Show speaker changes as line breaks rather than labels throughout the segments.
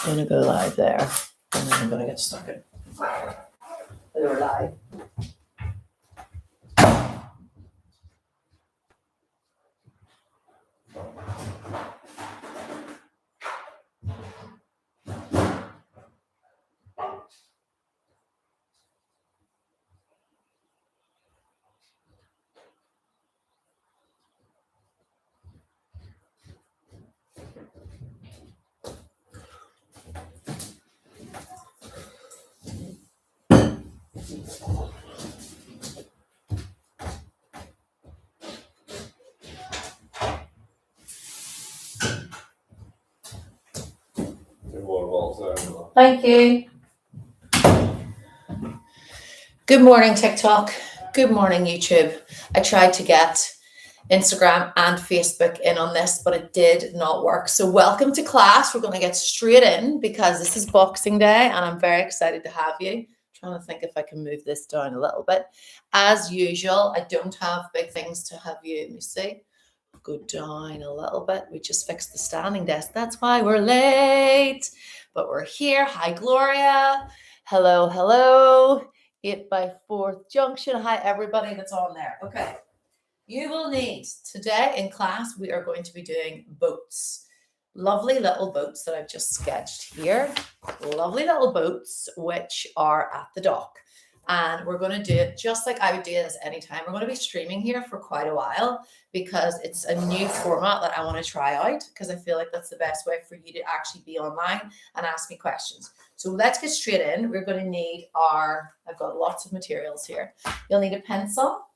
I'm going to go live there, and then I'm going to get stuck in. We're live. Thank you. Good morning, TikTok. Good morning, YouTube. I tried to get Instagram and Facebook in on this, but it did not work. So welcome to class. We're going to get straight in because this is Boxing Day and I'm very excited to have you. I'm trying to think if I can move this down a little bit. As usual, I don't have big things to have you. Let me see. Go down a little bit. We just fixed the standing desk. That's why we're late. But we're here. Hi, Gloria. Hello, hello. 8 by 4th Junction. Hi, everybody that's on there. Okay. You will need, today in class, we are going to be doing boats. Lovely little boats that I've just sketched here. Lovely little boats which are at the dock. And we're going to do it just like I would do this anytime. We're going to be streaming here for quite a while because it's a new format that I want to try out because I feel like that's the best way for you to actually be online and ask me questions. So let's get straight in. We're going to need I've got lots of materials here. You'll need a pencil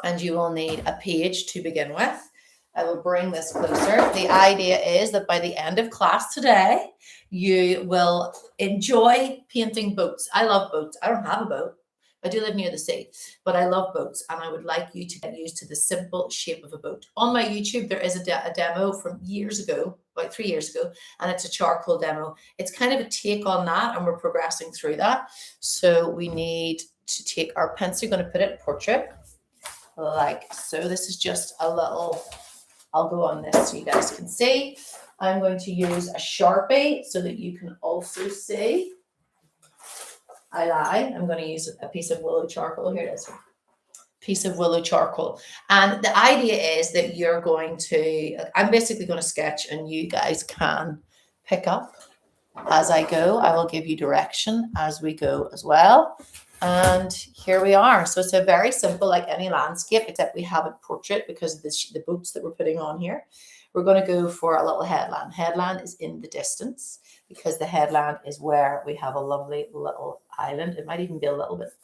and you will need a page to begin with. I will bring this closer. The idea is that by the end of class today, you will enjoy painting boats. I love boats. I don't have a boat. I do live near the sea, but I love boats and I would like you to get used to the simple shape of a boat. On my YouTube, there is a demo from years ago, about 3 years ago, and it's a charcoal demo. It's kind of a take on that and we're progressing through that. So we need to take our pencil, we're going to put it in portrait like so. This is just a little... I'll go on this so you guys can see. I'm going to use a Sharpie so that you can also see. I lie. I'm going to use a piece of willow charcoal. Here it is. Piece of willow charcoal. And the idea is that you're going to, I'm basically going to sketch and you guys can pick up as I go. I will give you direction as we go as well. And here we are. So it's a very simple, like any landscape, except we have a portrait because of the boats that we're putting on here. We're going to go for a little headland. Headland is in the distance because the headland is where we have a lovely little island. It might even be a little bit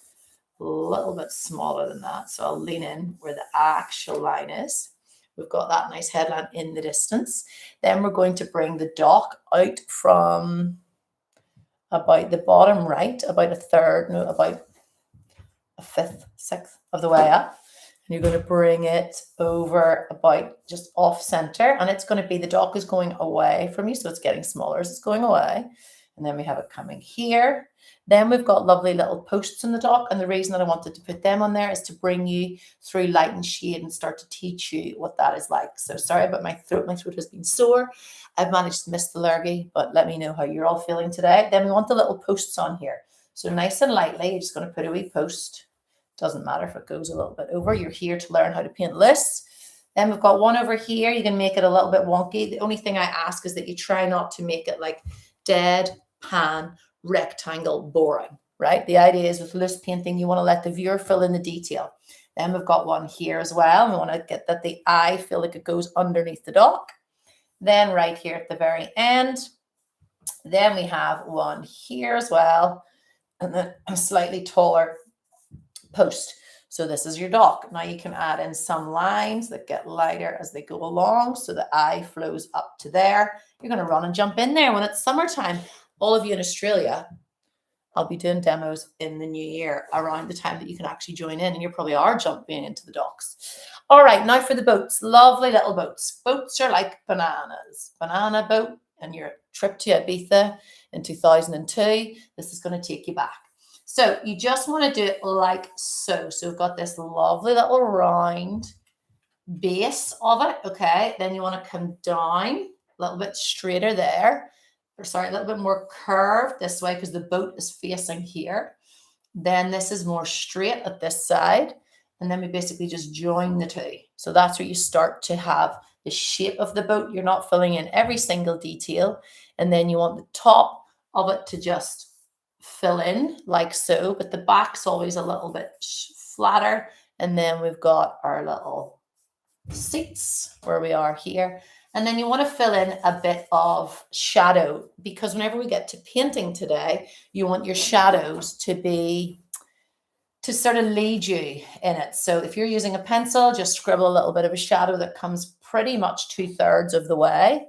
smaller than that. So I'll lean in where the actual line is. We've got that nice headland in the distance. Then we're going to bring the dock out from about the bottom right, about a fifth, sixth of the way up. And you're going to bring it over about just off center. And it's going to be, the dock is going away from you. So it's getting smaller as it's going away. And then we have it coming here. Then we've got lovely little posts in the dock. And the reason that I wanted to put them on there is to bring you through light and shade and start to teach you what that is like. So sorry about my throat. My throat has been sore. I've managed to miss the lurgy, but let me know how you're all feeling today. Then we want the little posts on here. So nice and lightly, you're just going to put a wee post. Doesn't matter if it goes a little bit over. You're here to learn how to paint lists. Then we've got one over here. You can make it a little bit wonky. The only thing I ask is that you try not to make it like dead pan rectangle boring, right? The idea is with list painting, you want to let the viewer fill in the detail. Then we've got one here as well. We want to get that the eye feel like it goes underneath the dock. Then right here at the very end, then we have one here as well, and then a slightly taller post. So this is your dock. Now you can add in some lines that get lighter as they go along. So the eye flows up to there. You're going to run and jump in there when it's summertime. All of you in Australia, I'll be doing demos in the new year around the time that you can actually join in, and you probably are jumping into the docks. All right, now for the boats. Lovely little boats. Boats are like bananas. Banana boat and your trip to Ibiza in 2002. This is going to take you back. So you just want to do it like so. So we've got this lovely little round base of it, okay? Then you want to come down a little bit straighter there. sorry, a little bit more curved this way because the boat is facing here. Then this is more straight at this side. And then we basically just join the two. So that's where you start to have the shape of the boat. You're not filling in every single detail. And then you want the top of it to just fill in like so, but the back's always a little bit flatter. And then we've got our little seats where we are here. And then you want to fill in a bit of shadow, because whenever we get to painting today, you want your shadows to sort of lead you in it. So if you're using a pencil, just scribble a little bit of a shadow that comes pretty much 2/3 of the way.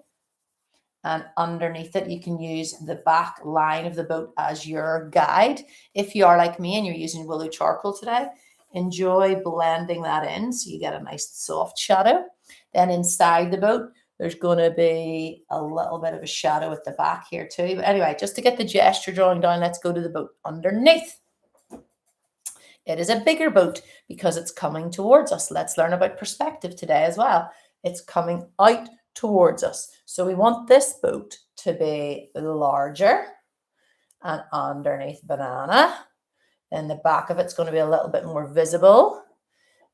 And underneath it, you can use the back line of the boat as your guide. If you are like me and you're using willow charcoal today, enjoy blending that in so you get a nice soft shadow. Then inside the boat, there's going to be a little bit of a shadow at the back here too. But anyway, just to get the gesture drawing down, let's go to the boat underneath. It is a bigger boat because it's coming towards us. Let's learn about perspective today as well. It's coming out towards us. So we want this boat to be larger, and underneath banana. Then the back of it's going to be a little bit more visible.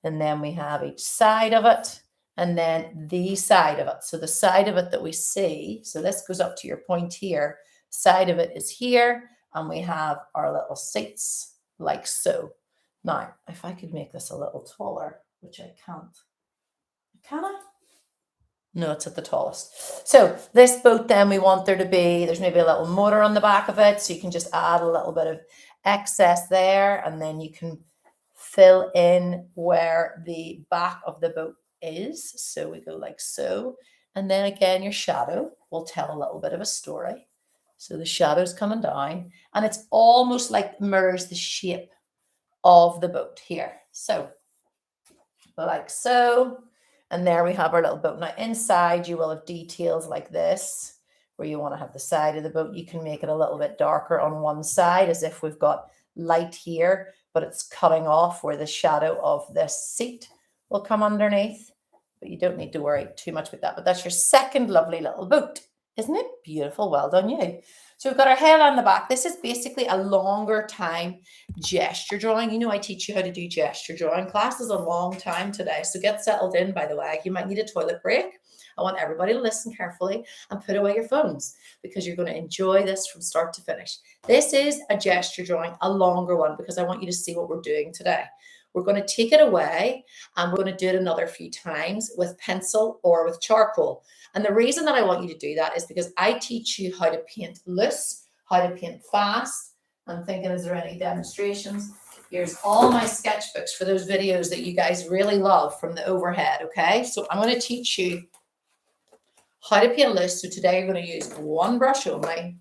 And then we have each side of it, and then the side of it. So the side of it that we see, so this goes up to your point here, side of it is here, and we have our little seats like so. Now, if I could make this a little taller, which I can't. Can I? No, it's at the tallest. So this boat then we want there to be, there's maybe a little motor on the back of it. So you can just add a little bit of excess there, and then you can fill in where the back of the boat is. So we go like so. And then again, your shadow will tell a little bit of a story. So the shadow's coming down, and it's almost like mirrors the shape of the boat here. So like so. And there we have our little boat. Now inside you will have details like this, where you want to have the side of the boat. You can make it a little bit darker on one side, as if we've got light here, but it's cutting off where the shadow of this seat will come underneath. But you don't need to worry too much about that. But that's your second lovely little boat. Isn't it beautiful? Well done you. So we've got our head on the back. This is basically a longer time gesture drawing. You know, I teach you how to do gesture drawing. Class is a long time today, so get settled in, by the way. You might need a toilet break. I want everybody to listen carefully and put away your phones, because you're going to enjoy this from start to finish. This is a gesture drawing, a longer one, because I want you to see what we're doing today. We're going to take it away and we're going to do it another few times with pencil or with charcoal. And the reason that I want you to do that is because I teach you how to paint loose, how to paint fast. I'm thinking, is there any demonstrations? Here's all my sketchbooks for those videos that you guys really love from the overhead, okay? So I'm going to teach you how to paint loose. So today you're going to use one brush only.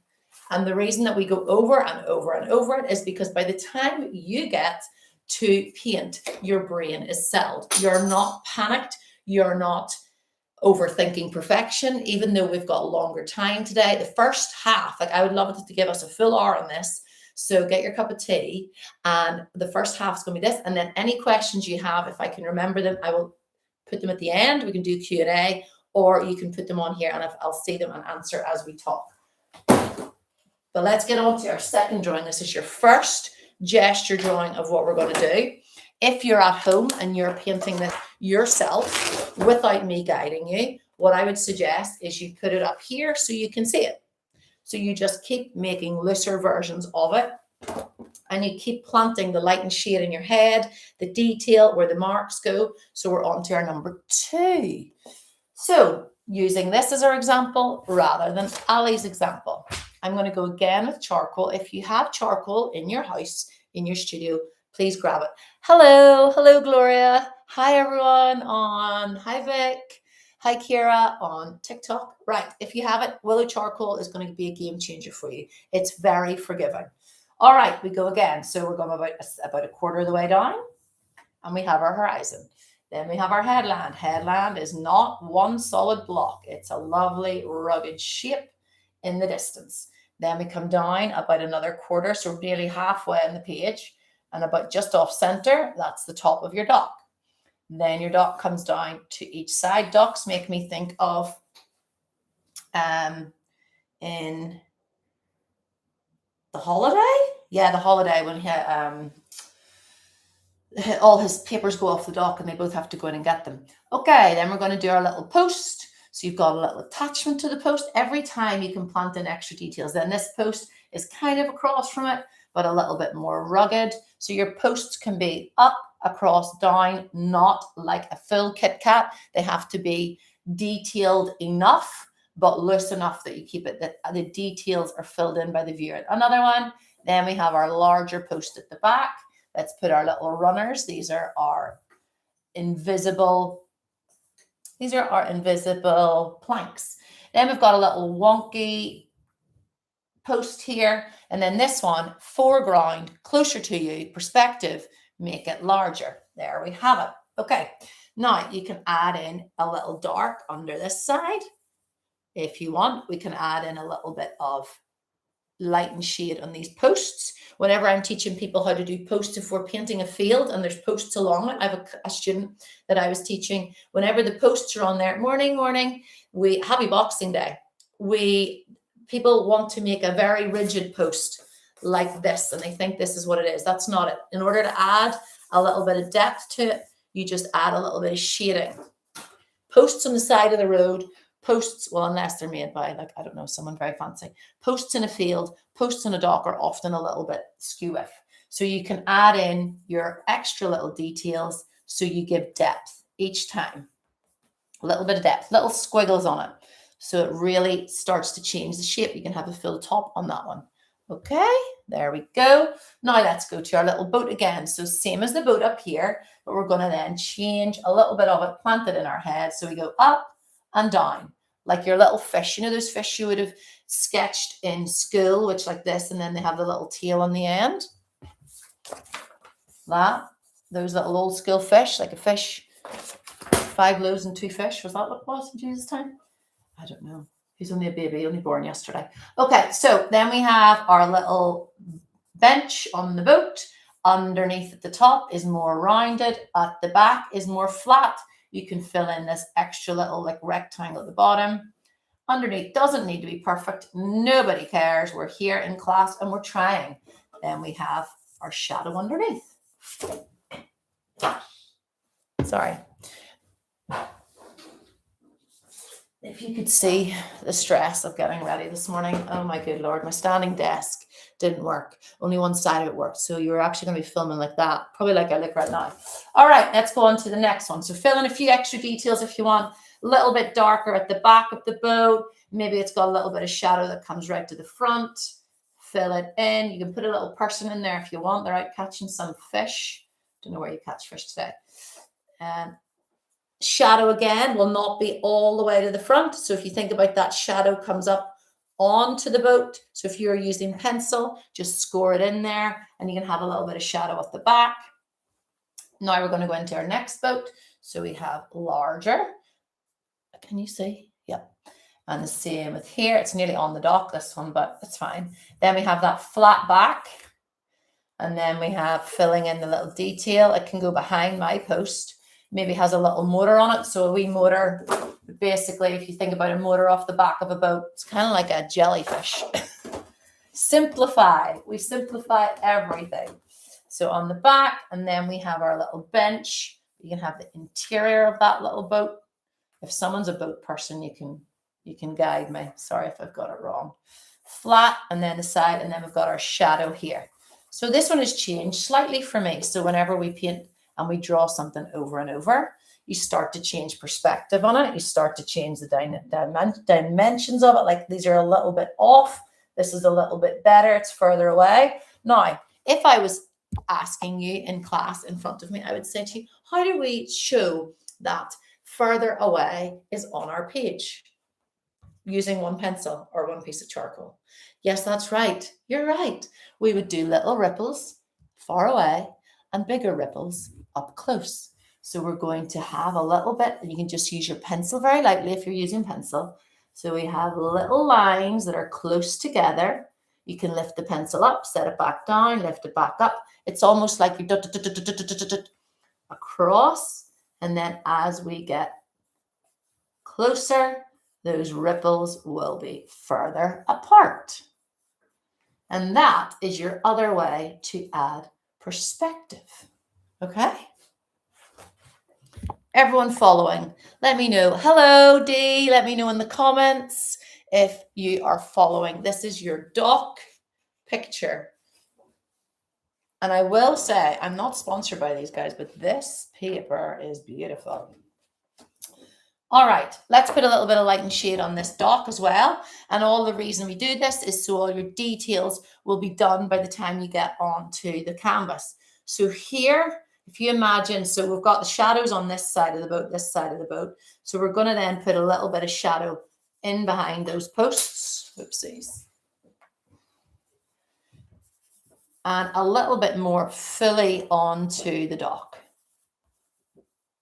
And the reason that we go over and over and over it is because by the time you get to paint, your brain is settled. You're not panicked. You're not overthinking perfection, even though we've got longer time today. The first half, like I would love it to give us a full hour on this. So get your cup of tea, and the first half is going to be this. And then any questions you have, if I can remember them, I will put them at the end. We can do Q&A, or you can put them on here and I'll see them and answer as we talk. But let's get on to our second drawing. This is your first gesture drawing of what we're going to do. If you're at home and you're painting this yourself without me guiding you, what I would suggest is you put it up here so you can see it. So you just keep making looser versions of it, and you keep planting the light and shade in your head, the detail where the marks go. So we're on to our number 2. So using this as our example rather than Ali's example, I'm going to go again with charcoal. If you have charcoal in your house, in your studio, please grab it. Hello, Gloria. Hi, everyone hi, Vic. Hi, Kira on TikTok. Right, if you have it, willow charcoal is going to be a game changer for you. It's very forgiving. All right, we go again. So we're going about a quarter of the way down, and we have our horizon. Then we have our headland. Headland is not one solid block. It's a lovely, rugged shape in the distance. Then we come down about another quarter, so we're nearly halfway on the page, and about just off center, that's the top of your dock. Then your dock comes down to each side. Docks make me think of in the holiday? Yeah, the holiday when all his papers go off the dock and they both have to go in and get them. Okay, then we're going to do our little post. So you've got a little attachment to the post. Every time you can plant in extra details. Then this post is kind of across from it, but a little bit more rugged. So your posts can be up, across, down, not like a full Kit Kat. They have to be detailed enough, but loose enough that you keep it, that the details are filled in by the viewer. Another one. Then we have our larger post at the back. Let's put our little runners. These are our invisible planks. Then we've got a little wonky post here. And then this one, foreground, closer to you, perspective, make it larger. There we have it. Okay, now you can add in a little dark under this side. If you want, we can add in a little bit of light and shade on these posts. Whenever I'm teaching people how to do posts, if we're painting a field and there's posts along it, I have a student that I was teaching, whenever the posts are on there, morning, happy Boxing Day, people want to make a very rigid post like this, and they think this is what it is. That's not it. In order to add a little bit of depth to it, you just add a little bit of shading. Posts on the side of the road, posts, well, unless they're made by, like, I don't know, someone very fancy. Posts in a field, posts on a dock are often a little bit skew-iff. So you can add in your extra little details so you give depth each time. A little bit of depth, little squiggles on it. So it really starts to change the shape. You can have a full top on that one. Okay, there we go. Now let's go to our little boat again. So same as the boat up here, but we're going to then change a little bit of it, plant it in our head. So we go up and down, like your little fish. You know those fish you would have sketched in school, which like this, and then they have the little tail on the end? Those little old school fish, like a fish, 5 loaves and 2 fish. Was that what it was in Jesus' time? I don't know. He's only a baby, only born yesterday. Okay, so then we have our little bench on the boat. Underneath at the top is more rounded. At the back is more flat. You can fill in this extra little like rectangle at the bottom. Underneath doesn't need to be perfect. Nobody cares. We're here in class and we're trying. Then we have our shadow underneath. Sorry. If you could see the stress of getting ready this morning. Oh my good Lord, my standing desk didn't work. Only one side of it worked. So you're actually going to be filming like that, probably like I look right now. All right, let's go on to the next one. So fill in a few extra details if you want. A little bit darker at the back of the boat. Maybe it's got a little bit of shadow that comes right to the front. Fill it in. You can put a little person in there if you want. They're out catching some fish. Don't know where you catch fish today. Shadow again will not be all the way to the front. So if you think about that, shadow comes up onto the boat. So if you're using pencil, just score it in there and you can have a little bit of shadow at the back. Now we're going to go into our next boat. So we have larger. Can you see? Yep. And the same with here. It's nearly on the dock, this one, but it's fine. Then we have that flat back. And then we have filling in the little detail. It can go behind my post. Maybe has a little motor on it. So a wee motor, basically, if you think about a motor off the back of a boat, it's kind of like a jellyfish. Simplify. We simplify everything. So on the back, and then we have our little bench. You can have the interior of that little boat. If someone's a boat person, you can guide me. Sorry if I've got it wrong. Flat, and then the side, and then we've got our shadow here. So this one has changed slightly for me. So whenever we paint and we draw something over and over, you start to change perspective on it. You start to change the dimensions of it. Like these are a little bit off. This is a little bit better. It's further away. Now, if I was asking you in class in front of me, I would say to you, how do we show that further away is on our page? Using one pencil or one piece of charcoal. Yes, that's right. You're right. We would do little ripples far away and bigger ripples up close. So we're going to have a little bit, and you can just use your pencil very lightly if you're using pencil. So we have little lines that are close together. You can lift the pencil up, set it back down, lift it back up. It's almost like you across, and then as we get closer, those ripples will be further apart. And that is your other way to add perspective. Okay? Everyone following, let me know. Hello, Dee. Let me know in the comments if you are following. This is your doc picture. And I will say, I'm not sponsored by these guys, but this paper is beautiful. All right, let's put a little bit of light and shade on this doc as well. And all the reason we do this is so all your details will be done by the time you get onto the canvas. So here, if you imagine, so we've got the shadows on this side of the boat, this side of the boat. So we're going to then put a little bit of shadow in behind those posts. Oopsies. And a little bit more fully onto the dock.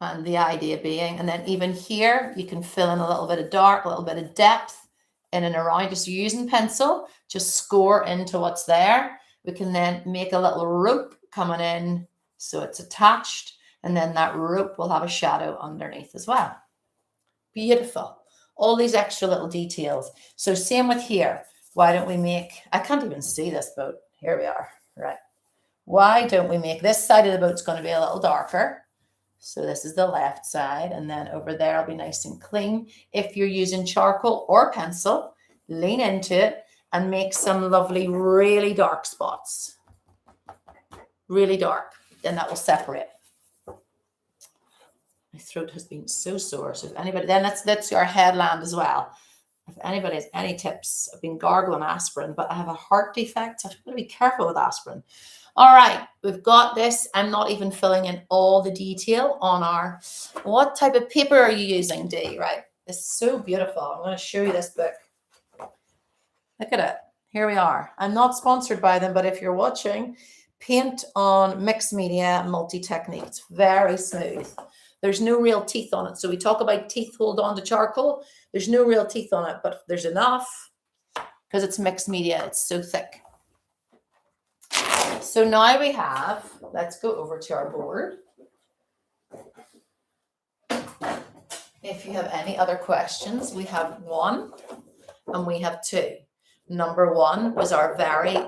And the idea being, and then even here, you can fill in a little bit of dark, a little bit of depth in and around. Just using pencil, just score into what's there. We can then make a little rope coming in so it's attached. And then that rope will have a shadow underneath as well. Beautiful. All these extra little details. So same with here. Why don't we make, I can't even see this boat. Here we are. Right. Why don't we make this side of the boat's going to be a little darker? So this is the left side, and then over there will be nice and clean. If you're using charcoal or pencil, lean into it and make some lovely, really dark spots. Really dark. Then that will separate. My throat has been so sore. So if anybody, then that's our headland as well. If anybody has any tips, I've been gargling aspirin, but I have a heart defect, so I've got to be careful with aspirin. All right, we've got this. I'm not even filling in all the detail on our, what type of paper are you using, Dee? Right, it's so beautiful. I'm going to show you this book. Look at it. Here we are. I'm not sponsored by them, but if you're watching, Paint on Mixed Media Multi-Technique. It's very smooth. There's no real teeth on it. So we talk about teeth hold on to charcoal. There's no real teeth on it, but there's enough because it's mixed media. It's so thick. So now we have, let's go over to our board. If you have any other questions, we have 1 and we have 2. Number 1 was our very,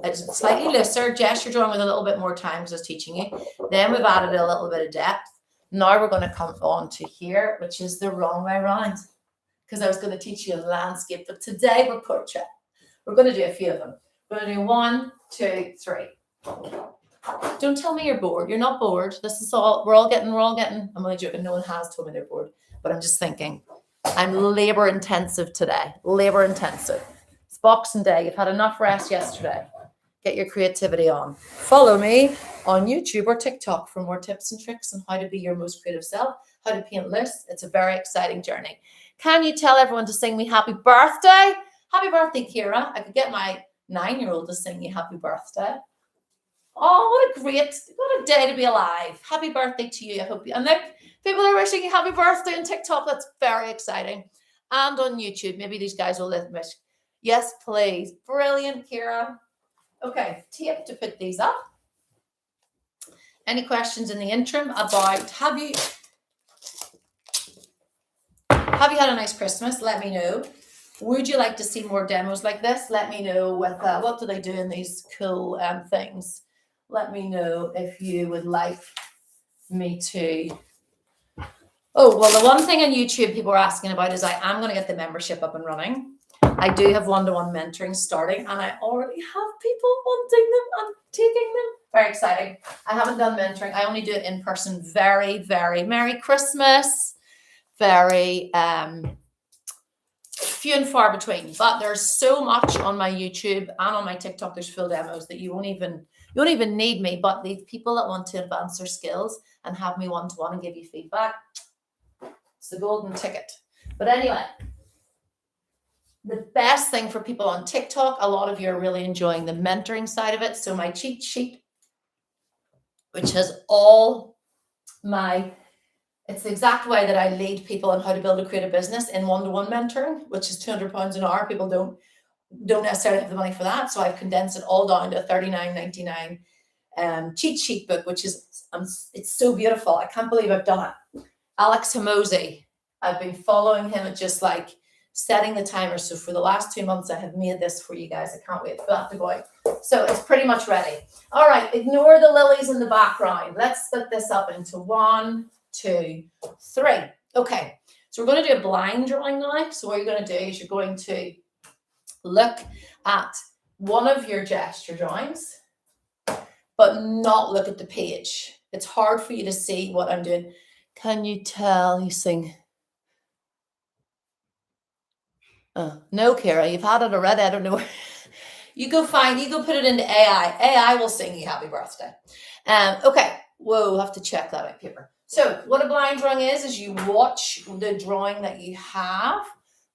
it's slightly looser. Jess, you're drawing with a little bit more time because I was teaching you. Then we've added a little bit of depth. Now we're going to come on to here, which is the wrong way around because I was going to teach you a landscape, but today we're portrait. We're going to do a few of them. We're going to do 1, 2, 3. Don't tell me you're bored. You're not bored. This is all, we're all getting, I'm only joking. No one has told me they're bored, but I'm just thinking I'm labor intensive today. Labor intensive. It's Boxing Day. You've had enough rest yesterday. Get your creativity on. Follow me on YouTube or TikTok for more tips and tricks on how to be your most creative self, how to paint lists. It's a very exciting journey. Can you tell everyone to sing me happy birthday? Happy birthday, Kira. I could get my 9-year-old to sing you happy birthday. Oh, what a day to be alive. Happy birthday to you. I hope you, and then people are wishing you happy birthday on TikTok. That's very exciting. And on YouTube, maybe these guys will let me. Yes, please. Brilliant, Kira. Okay, tape to put these up. Any questions in the interim about, have you had a nice Christmas? Let me know. Would you like to see more demos like this? Let me know with what do they do in these cool things. Let me know if you would like me to. Oh, well, the one thing on YouTube people are asking about is I am going to get the membership up and running. I do have one-to-one mentoring starting, and I already have people wanting them and taking them. Very exciting. I haven't done mentoring. I only do it in person. Very, very Merry Christmas. Very few and far between. But there's so much on my YouTube and on my TikTok. There's full demos that you won't even need me. But the people that want to advance their skills and have me one-to-one and give you feedback, it's the golden ticket. But anyway, the best thing for people on TikTok, a lot of you are really enjoying the mentoring side of it. So my cheat sheet, which has all my, it's the exact way that I lead people on how to build a creative business in one-to-one mentoring, which is £200 an hour. People don't necessarily have the money for that. So I've condensed it all down to a $39.99 cheat sheet book, which is, it's so beautiful. I can't believe I've done it. Alex Hamosi, I've been following him at just like setting the timer. So for the last 2 months, I have made this for you guys. I can't wait for that to go out. So it's pretty much ready. All right, ignore the lilies in the background. Let's split this up into 1, 2, 3. Okay, so we're going to do a blind drawing now. So what you're going to do is you're going to look at one of your gesture drawings, but not look at the page. It's hard for you to see what I'm doing. Can you tell he's saying, no, Kara, you've had it already. I don't know. You go put it into AI. AI will sing you happy birthday. Okay, whoa, we'll have to check that out paper. So what a blind drawing is you watch the drawing that you have.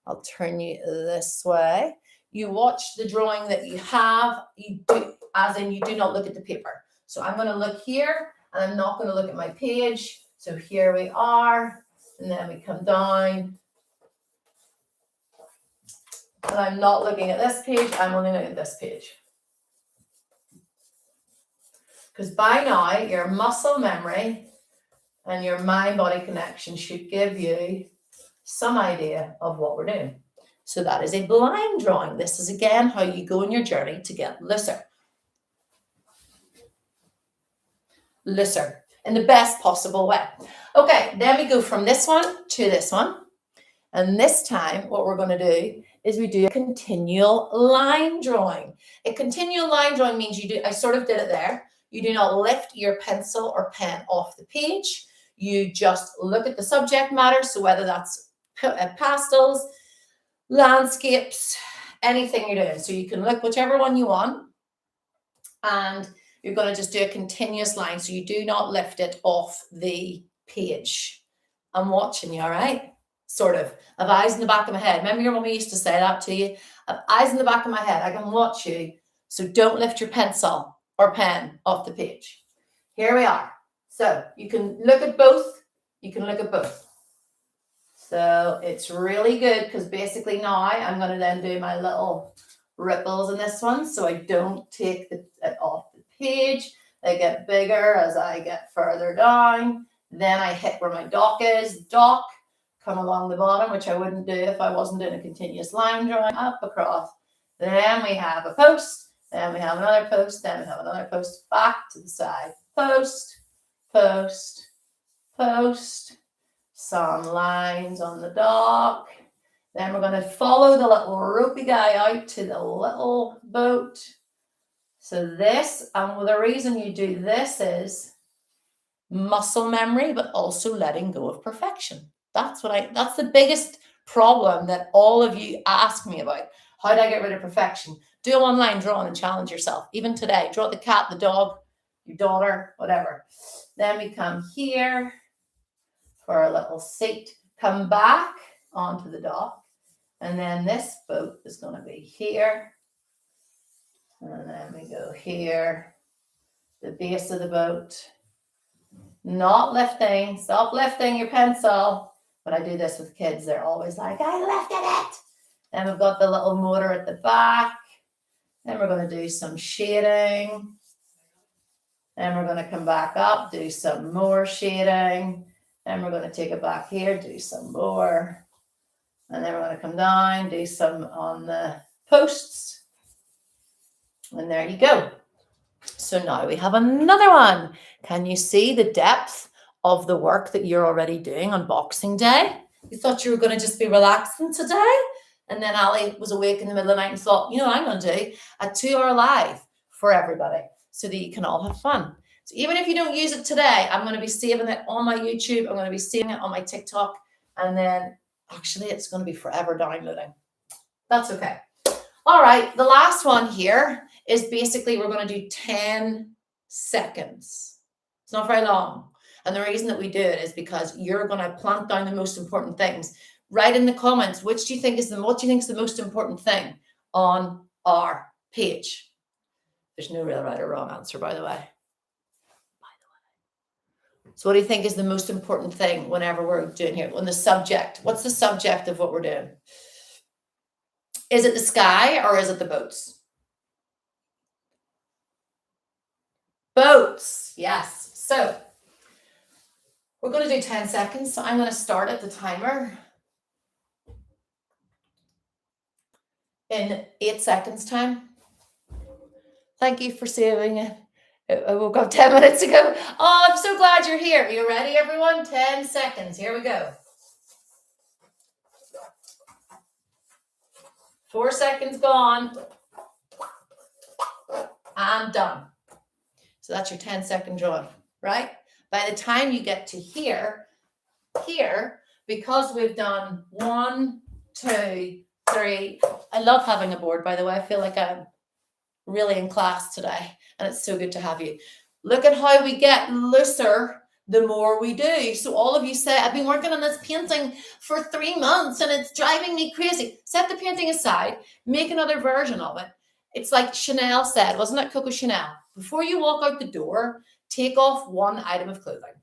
I'll turn you this way. You watch the drawing that you have, you do, as in you do not look at the paper. So I'm going to look here, and I'm not going to look at my page. So here we are, and then we come down. And I'm not looking at this page, I'm only looking at this page. Because by now, your muscle memory and your mind-body connection should give you some idea of what we're doing. So that is a blind drawing. This is, again, how you go on your journey to get looser. Looser, in the best possible way. Okay, then we go from this one to this one. And this time, what we're going to do is we do a continual line drawing. A continual line drawing means you do, I sort of did it there. You do not lift your pencil or pen off the page. You just look at the subject matter. So whether that's pastels, landscapes, anything you're doing. So you can look whichever one you want. And you're going to just do a continuous line. So you do not lift it off the page. I'm watching you, all right? Sort of. I have eyes in the back of my head. Remember your mummy used to say that to you? I have eyes in the back of my head. I can watch you. So don't lift your pencil or pen off the page. Here we are. So you can look at both. You can look at both. So it's really good because basically now I'm going to then do my little ripples in this one. So I don't take it off the page. They get bigger as I get further down. Then I hit where my dock is. Dock. Come along the bottom, which I wouldn't do if I wasn't doing a continuous line drawing, up across. Then we have a post, then we have another post, then we have another post, back to the side. Post, post, post, some lines on the dock. Then we're going to follow the little ropey guy out to the little boat. So this, and the reason you do this is muscle memory, but also letting go of perfection. That's the biggest problem that all of you ask me about. How do I get rid of perfection? Do a one-line drawing and challenge yourself. Even today, draw the cat, the dog, your daughter, whatever. Then we come here for a little seat. Come back onto the dock. And then this boat is going to be here. And then we go here. The base of the boat. Not lifting. Stop lifting your pencil. When I do this with kids, they're always like, I lifted it. Then we've got the little motor at the back. Then we're going to do some shading. Then we're going to come back up, do some more shading. Then we're going to take it back here, do some more. And then we're going to come down, do some on the posts. And there you go. So now we have another one. Can you see the depth of the work that you're already doing on Boxing Day? You thought you were going to just be relaxing today? And then Ali was awake in the middle of the night and thought, you know what I'm going to do? A 2-hour live for everybody so that you can all have fun. So even if you don't use it today, I'm going to be saving it on my YouTube. I'm going to be saving it on my TikTok. And then actually it's going to be forever downloading. That's okay. All right. The last one here is basically we're going to do 10 seconds. It's not very long. And the reason that we do it is because you're going to plant down the most important things. Write in the comments, what do you think is the most important thing on our page? There's no real right or wrong answer, by the way. So what do you think is the most important thing whenever we're doing here? On the subject, what's the subject of what we're doing? Is it the sky or is it the boats? Boats, yes. So we're going to do 10 seconds. So I'm going to start at the timer. in 8 seconds time. Thank you for saving it. I woke up 10 minutes ago. Oh, I'm so glad you're here. Are you ready, everyone? 10 seconds. Here we go. 4 seconds gone. I'm done. So that's your 10-second drawing, right? By the time you get to here, because we've done 1, 2, 3. I love having a board, by the way. I feel like I'm really in class today, and it's so good to have you. Look at how we get looser the more we do. So all of you say, I've been working on this painting for 3 months and it's driving me crazy. Set the painting aside, make another version of it. It's like Chanel said, wasn't it, Coco Chanel? Before you walk out the door, take off one item of clothing.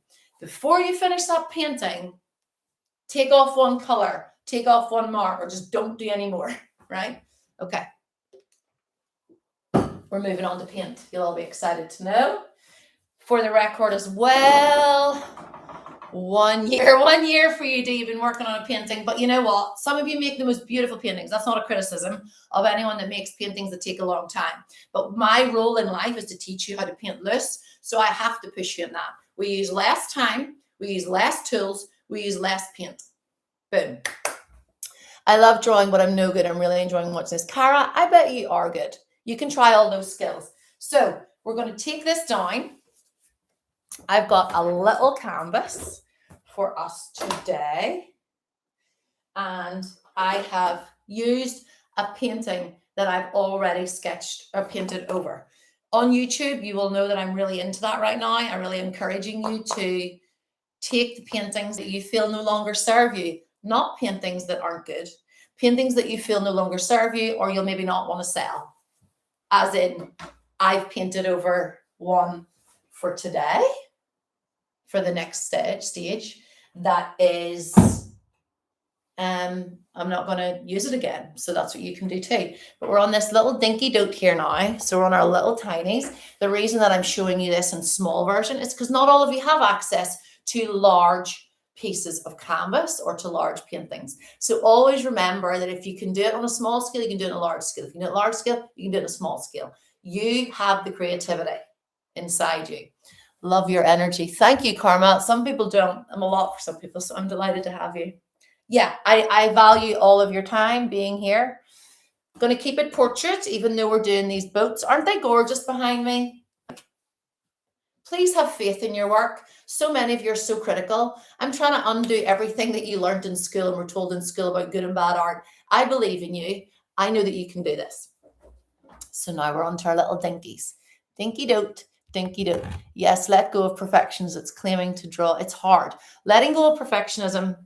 Before you finish that painting, take off one color, take off one mark, or just don't do any more, right? Okay. We're moving on to paint. You'll all be excited to know. For the record as well, 1 year for you, Dee. You've been working on a painting, but you know what? Some of you make the most beautiful paintings. That's not a criticism of anyone that makes paintings that take a long time. But my role in life is to teach you how to paint loose. So I have to push you in that. We use less time, we use less tools, we use less paint. Boom. I love drawing, but I'm no good. I'm really enjoying watching this. Cara, I bet you are good. You can try all those skills. So we're going to take this down. I've got a little canvas for us today. And I have used a painting that I've already sketched or painted over. On YouTube, you will know that I'm really into that right now. I'm really encouraging you to take the paintings that you feel no longer serve you, not paintings that aren't good, paintings that you feel no longer serve you or you'll maybe not want to sell. As in, I've painted over one for today, for the next stage. That is, I'm not going to use it again. So that's what you can do too. But we're on this little dinky dote here now. So we're on our little tinies. The reason that I'm showing you this in small version is because not all of you have access to large pieces of canvas or to large paintings. So always remember that if you can do it on a small scale, you can do it on a large scale. If you can do it on a large scale, you can do it on a small scale. You have the creativity inside you. Love your energy. Thank you, Karma. Some people don't. I'm a lot for some people, so I'm delighted to have you. Yeah, I value all of your time being here. I'm going to keep it portrait, even though we're doing these boats. Aren't they gorgeous behind me? Please have faith in your work. So many of you are so critical. I'm trying to undo everything that you learned in school and were told in school about good and bad art. I believe in you. I know that you can do this. So now we're on to our little dinkies. Dinky dote, dinky dote. Yes, let go of perfections. It's claiming to draw. It's hard. Letting go of perfectionism.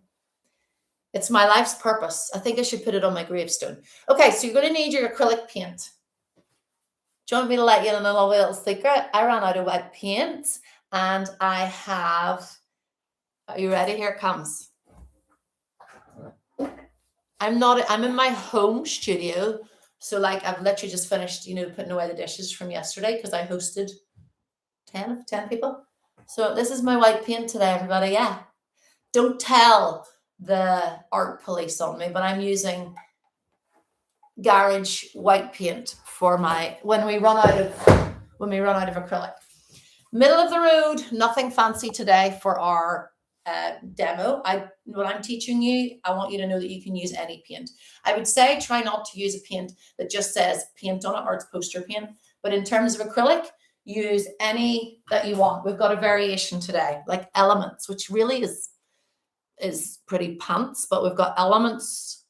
It's my life's purpose. I think I should put it on my gravestone. Okay, so you're going to need your acrylic paint. Do you want me to let you in on a little secret? I ran out of wet paint and I have, are you ready? Here it comes. I'm in my home studio. So like I've literally just finished, putting away the dishes from yesterday because I hosted 10 people. So this is my white paint today, everybody. Yeah. Don't tell the art police on me, but I'm using garage white paint for when we run out of acrylic. Middle of the road, nothing fancy today for our demo. What I'm teaching you, I want you to know that you can use any paint. I would say try not to use a paint that just says paint on it or it's poster paint. But in terms of acrylic, use any that you want. We've got a variation today, like Elements, which really is pretty pants, but we've got Elements.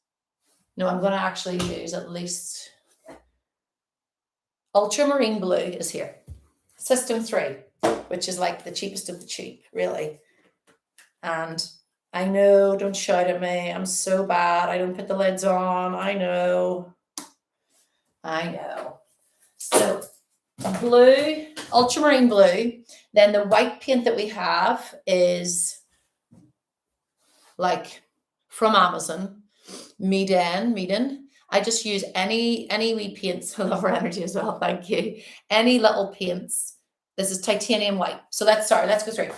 No, I'm going to actually use at least Ultramarine Blue is here. System 3, which is like the cheapest of the cheap, really. And I know, don't shout at me. I'm so bad. I don't put the lids on. I know. So blue, ultramarine blue. Then the white paint that we have is like from Amazon. Meeden. I just use any wee paints. I love her energy as well. Thank you. Any little paints. This is titanium white. So let's go through.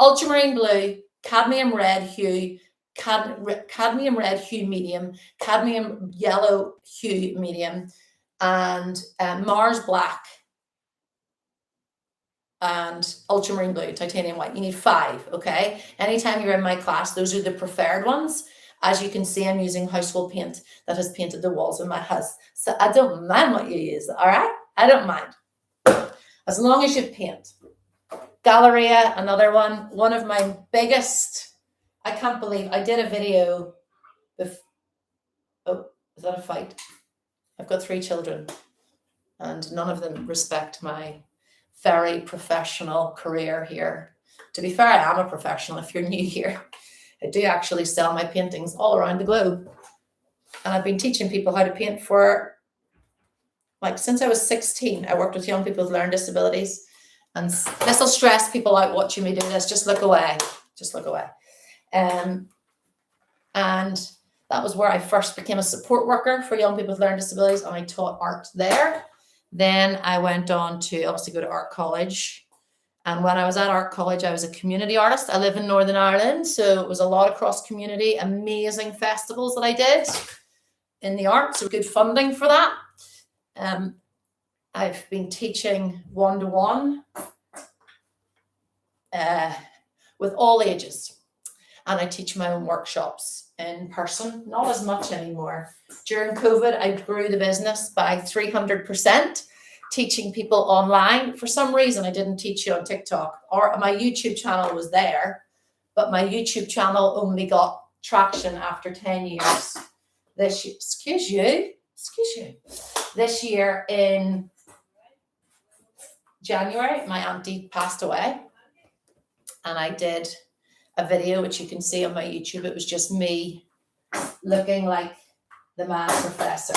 Ultramarine blue, cadmium red hue, cadmium red hue medium, cadmium yellow hue medium, and Mars black, and ultramarine blue, titanium white. You need 5, okay? Anytime you're in my class, those are the preferred ones. As you can see, I'm using household paint that has painted the walls of my house. So I don't mind what you use, all right? I don't mind. As long as you paint. Galleria, another one of my biggest, I can't believe I did a video. Oh, is that a fight? I've got 3 children and none of them respect my very professional career here. To be fair, I am a professional if you're new here. I do actually sell my paintings all around the globe. And I've been teaching people how to paint for, since I was 16. I worked with young people with learning disabilities. And this will stress people out watching me do this. Just look away. Just look away. And that was where I first became a support worker for young people with learning disabilities, and I taught art there. Then I went on to obviously go to art college. And when I was at art college, I was a community artist. I live in Northern Ireland, so it was a lot of cross-community, amazing festivals that I did in the arts, so good funding for that. I've been teaching one-to-one with all ages. And I teach my own workshops in person, not as much anymore. During COVID, I grew the business by 300%, teaching people online. For some reason, I didn't teach you on TikTok, or my YouTube channel was there, but my YouTube channel only got traction after 10 years. This year, excuse you. This year in January, my auntie passed away, and I did a video which you can see on my YouTube. It was just me looking like the mad professor,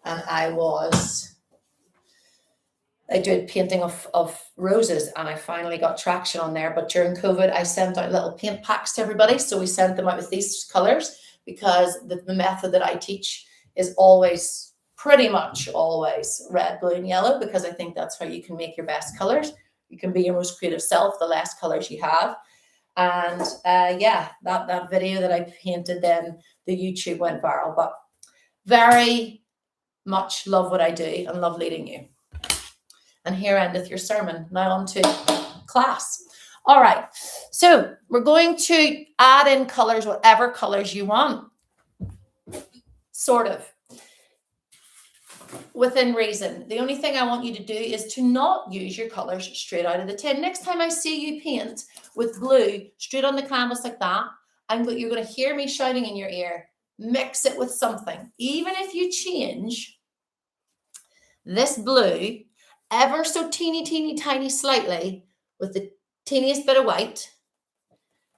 and I did painting of roses, and I finally got traction on there. But during COVID, I sent out little paint packs to everybody. So we sent them out with these colors, because the method that I teach is pretty much always red, blue, and yellow, because I think that's how you can make your best colors. You can be your most creative self, the less colors you have. And that video that I painted, then the YouTube went viral. But very much love what I do and love leading you. And here endeth your sermon. Now on to class. All right. So we're going to add in colors, whatever colors you want. Sort of. Within reason. The only thing I want you to do is to not use your colors straight out of the tin. Next time I see you paint with blue straight on the canvas like that, you're going to hear me shouting in your ear, mix it with something. Even if you change this blue ever so teeny tiny slightly with the teeniest bit of white,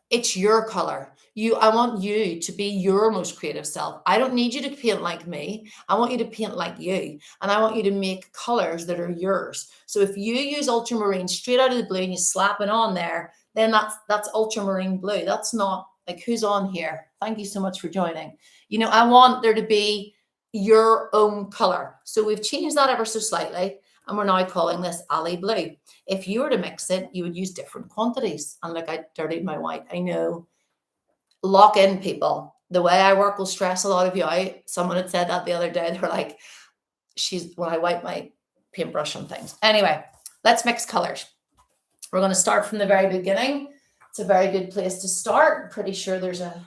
it's your color. I want you to be your most creative self. I don't need you to paint like me. I want you to paint like you. And I want you to make colors that are yours. So if you use ultramarine straight out of the blue and you slap it on there, then that's ultramarine blue. That's not like, who's on here? Thank you so much for joining. I want there to be your own color. So we've changed that ever so slightly, and we're now calling this alley blue. If you were to mix it, you would use different quantities. And look, I dirtied my white. I know. Lock in, people. The way I work will stress a lot of you out. Someone had said that the other day. They were like, when I wipe my paintbrush on things. Anyway, let's mix colors. We're going to start from the very beginning. It's a very good place to start. I'm pretty sure there's a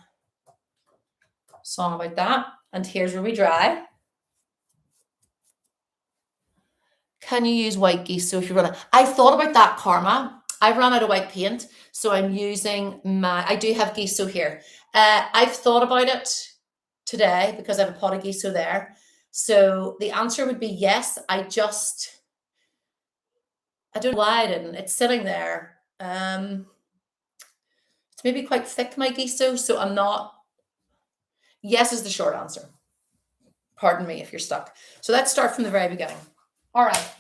song about that. And here's where we dry. Can you use white geese? So if you're running, I thought about that, Karma. I've run out of white paint, so I'm using I do have gesso here. I've thought about it today because I have a pot of gesso there. So the answer would be yes. I don't know why I didn't. It's sitting there. It's maybe quite thick, my gesso, so I'm not. Yes is the short answer. Pardon me if you're stuck. So let's start from the very beginning. All right.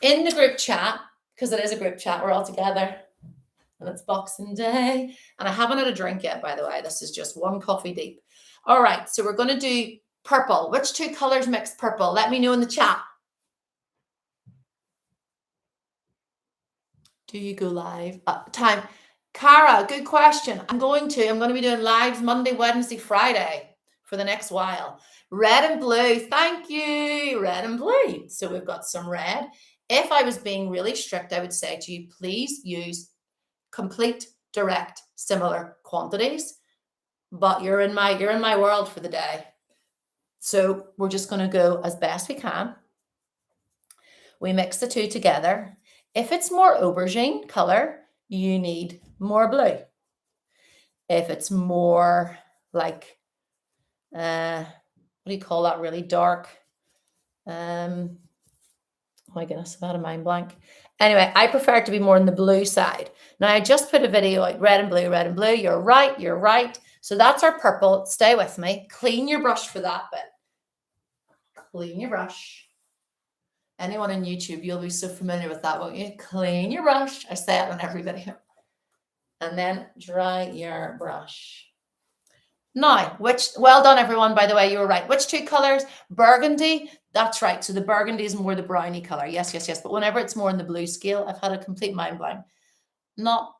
In the group chat, because it is a group chat, we're all together, and it's Boxing Day, and I haven't had a drink yet, by the way. This is just one coffee deep. All right, so we're going to do purple. Which 2 colors mix purple? Let me know in the chat. Do you go live? Time. Cara, good question. I'm going to be doing lives Monday, Wednesday, Friday for the next while. Red and blue. Thank you. Red and blue. So we've got some red. If I was being really strict, I would say to you, please use complete, direct, similar quantities. But you're in my world for the day. So we're just going to go as best we can. We mix the two together. If it's more aubergine color, you need more blue. If it's more like, what do you call that, really dark? Oh my goodness, I've had a mind blank. Anyway, I prefer it to be more on the blue side. Now, I just put a video out, red and blue, red and blue. You're right, you're right. So that's our purple. Stay with me. Clean your brush for that bit. Clean your brush. Anyone on YouTube, you'll be so familiar with that, won't you? Clean your brush. I say it on every video. And then dry your brush. Now, well done, everyone, by the way, you were right. Which two colors? Burgundy. That's right. So the burgundy is more the browny color. Yes, yes, yes. But whenever it's more in the blue scale, I've had a complete mind blank. Not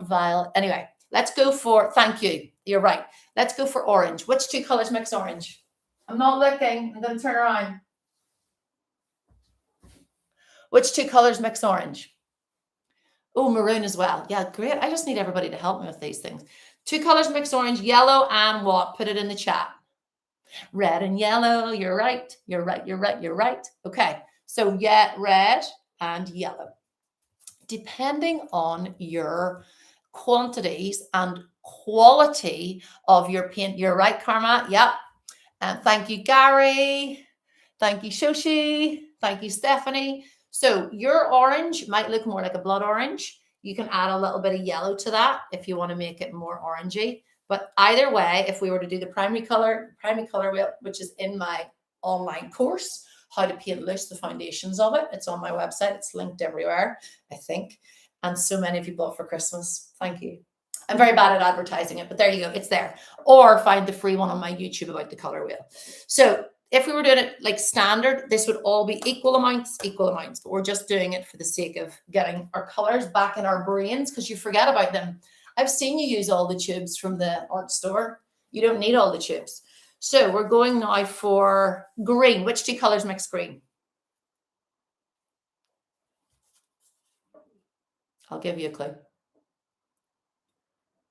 violet. Anyway, let's go for, thank you. You're right. Let's go for orange. Which two colors mix orange? I'm not looking. I'm going to turn around. Which two colors mix orange? Oh, maroon as well. Yeah, great. I just need everybody to help me with these things. Two colors mix orange, yellow and what? Put it in the chat. Red and yellow. You're right. You're right. You're right. You're right. Okay. So yeah, red and yellow. Depending on your quantities and quality of your paint. You're right, Karma. Yep. And thank you, Gary. Thank you, Shoshi. Thank you, Stephanie. So your orange might look more like a blood orange. You can add a little bit of yellow to that if you want to make it more orangey. But either way, if we were to do the primary color wheel, which is in my online course, how to paint loose, the foundations of it. It's on my website. It's linked everywhere, I think. And so many of you bought for Christmas. Thank you. I'm very bad at advertising it, but there you go. It's there. Or find the free one on my YouTube about the color wheel. So if we were doing it like standard, this would all be equal amounts, but we're just doing it for the sake of getting our colors back in our brains because you forget about them. I've seen you use all the tubes from the art store. You don't need all the tubes. So we're going now for green. Which two colors mix green? I'll give you a clue.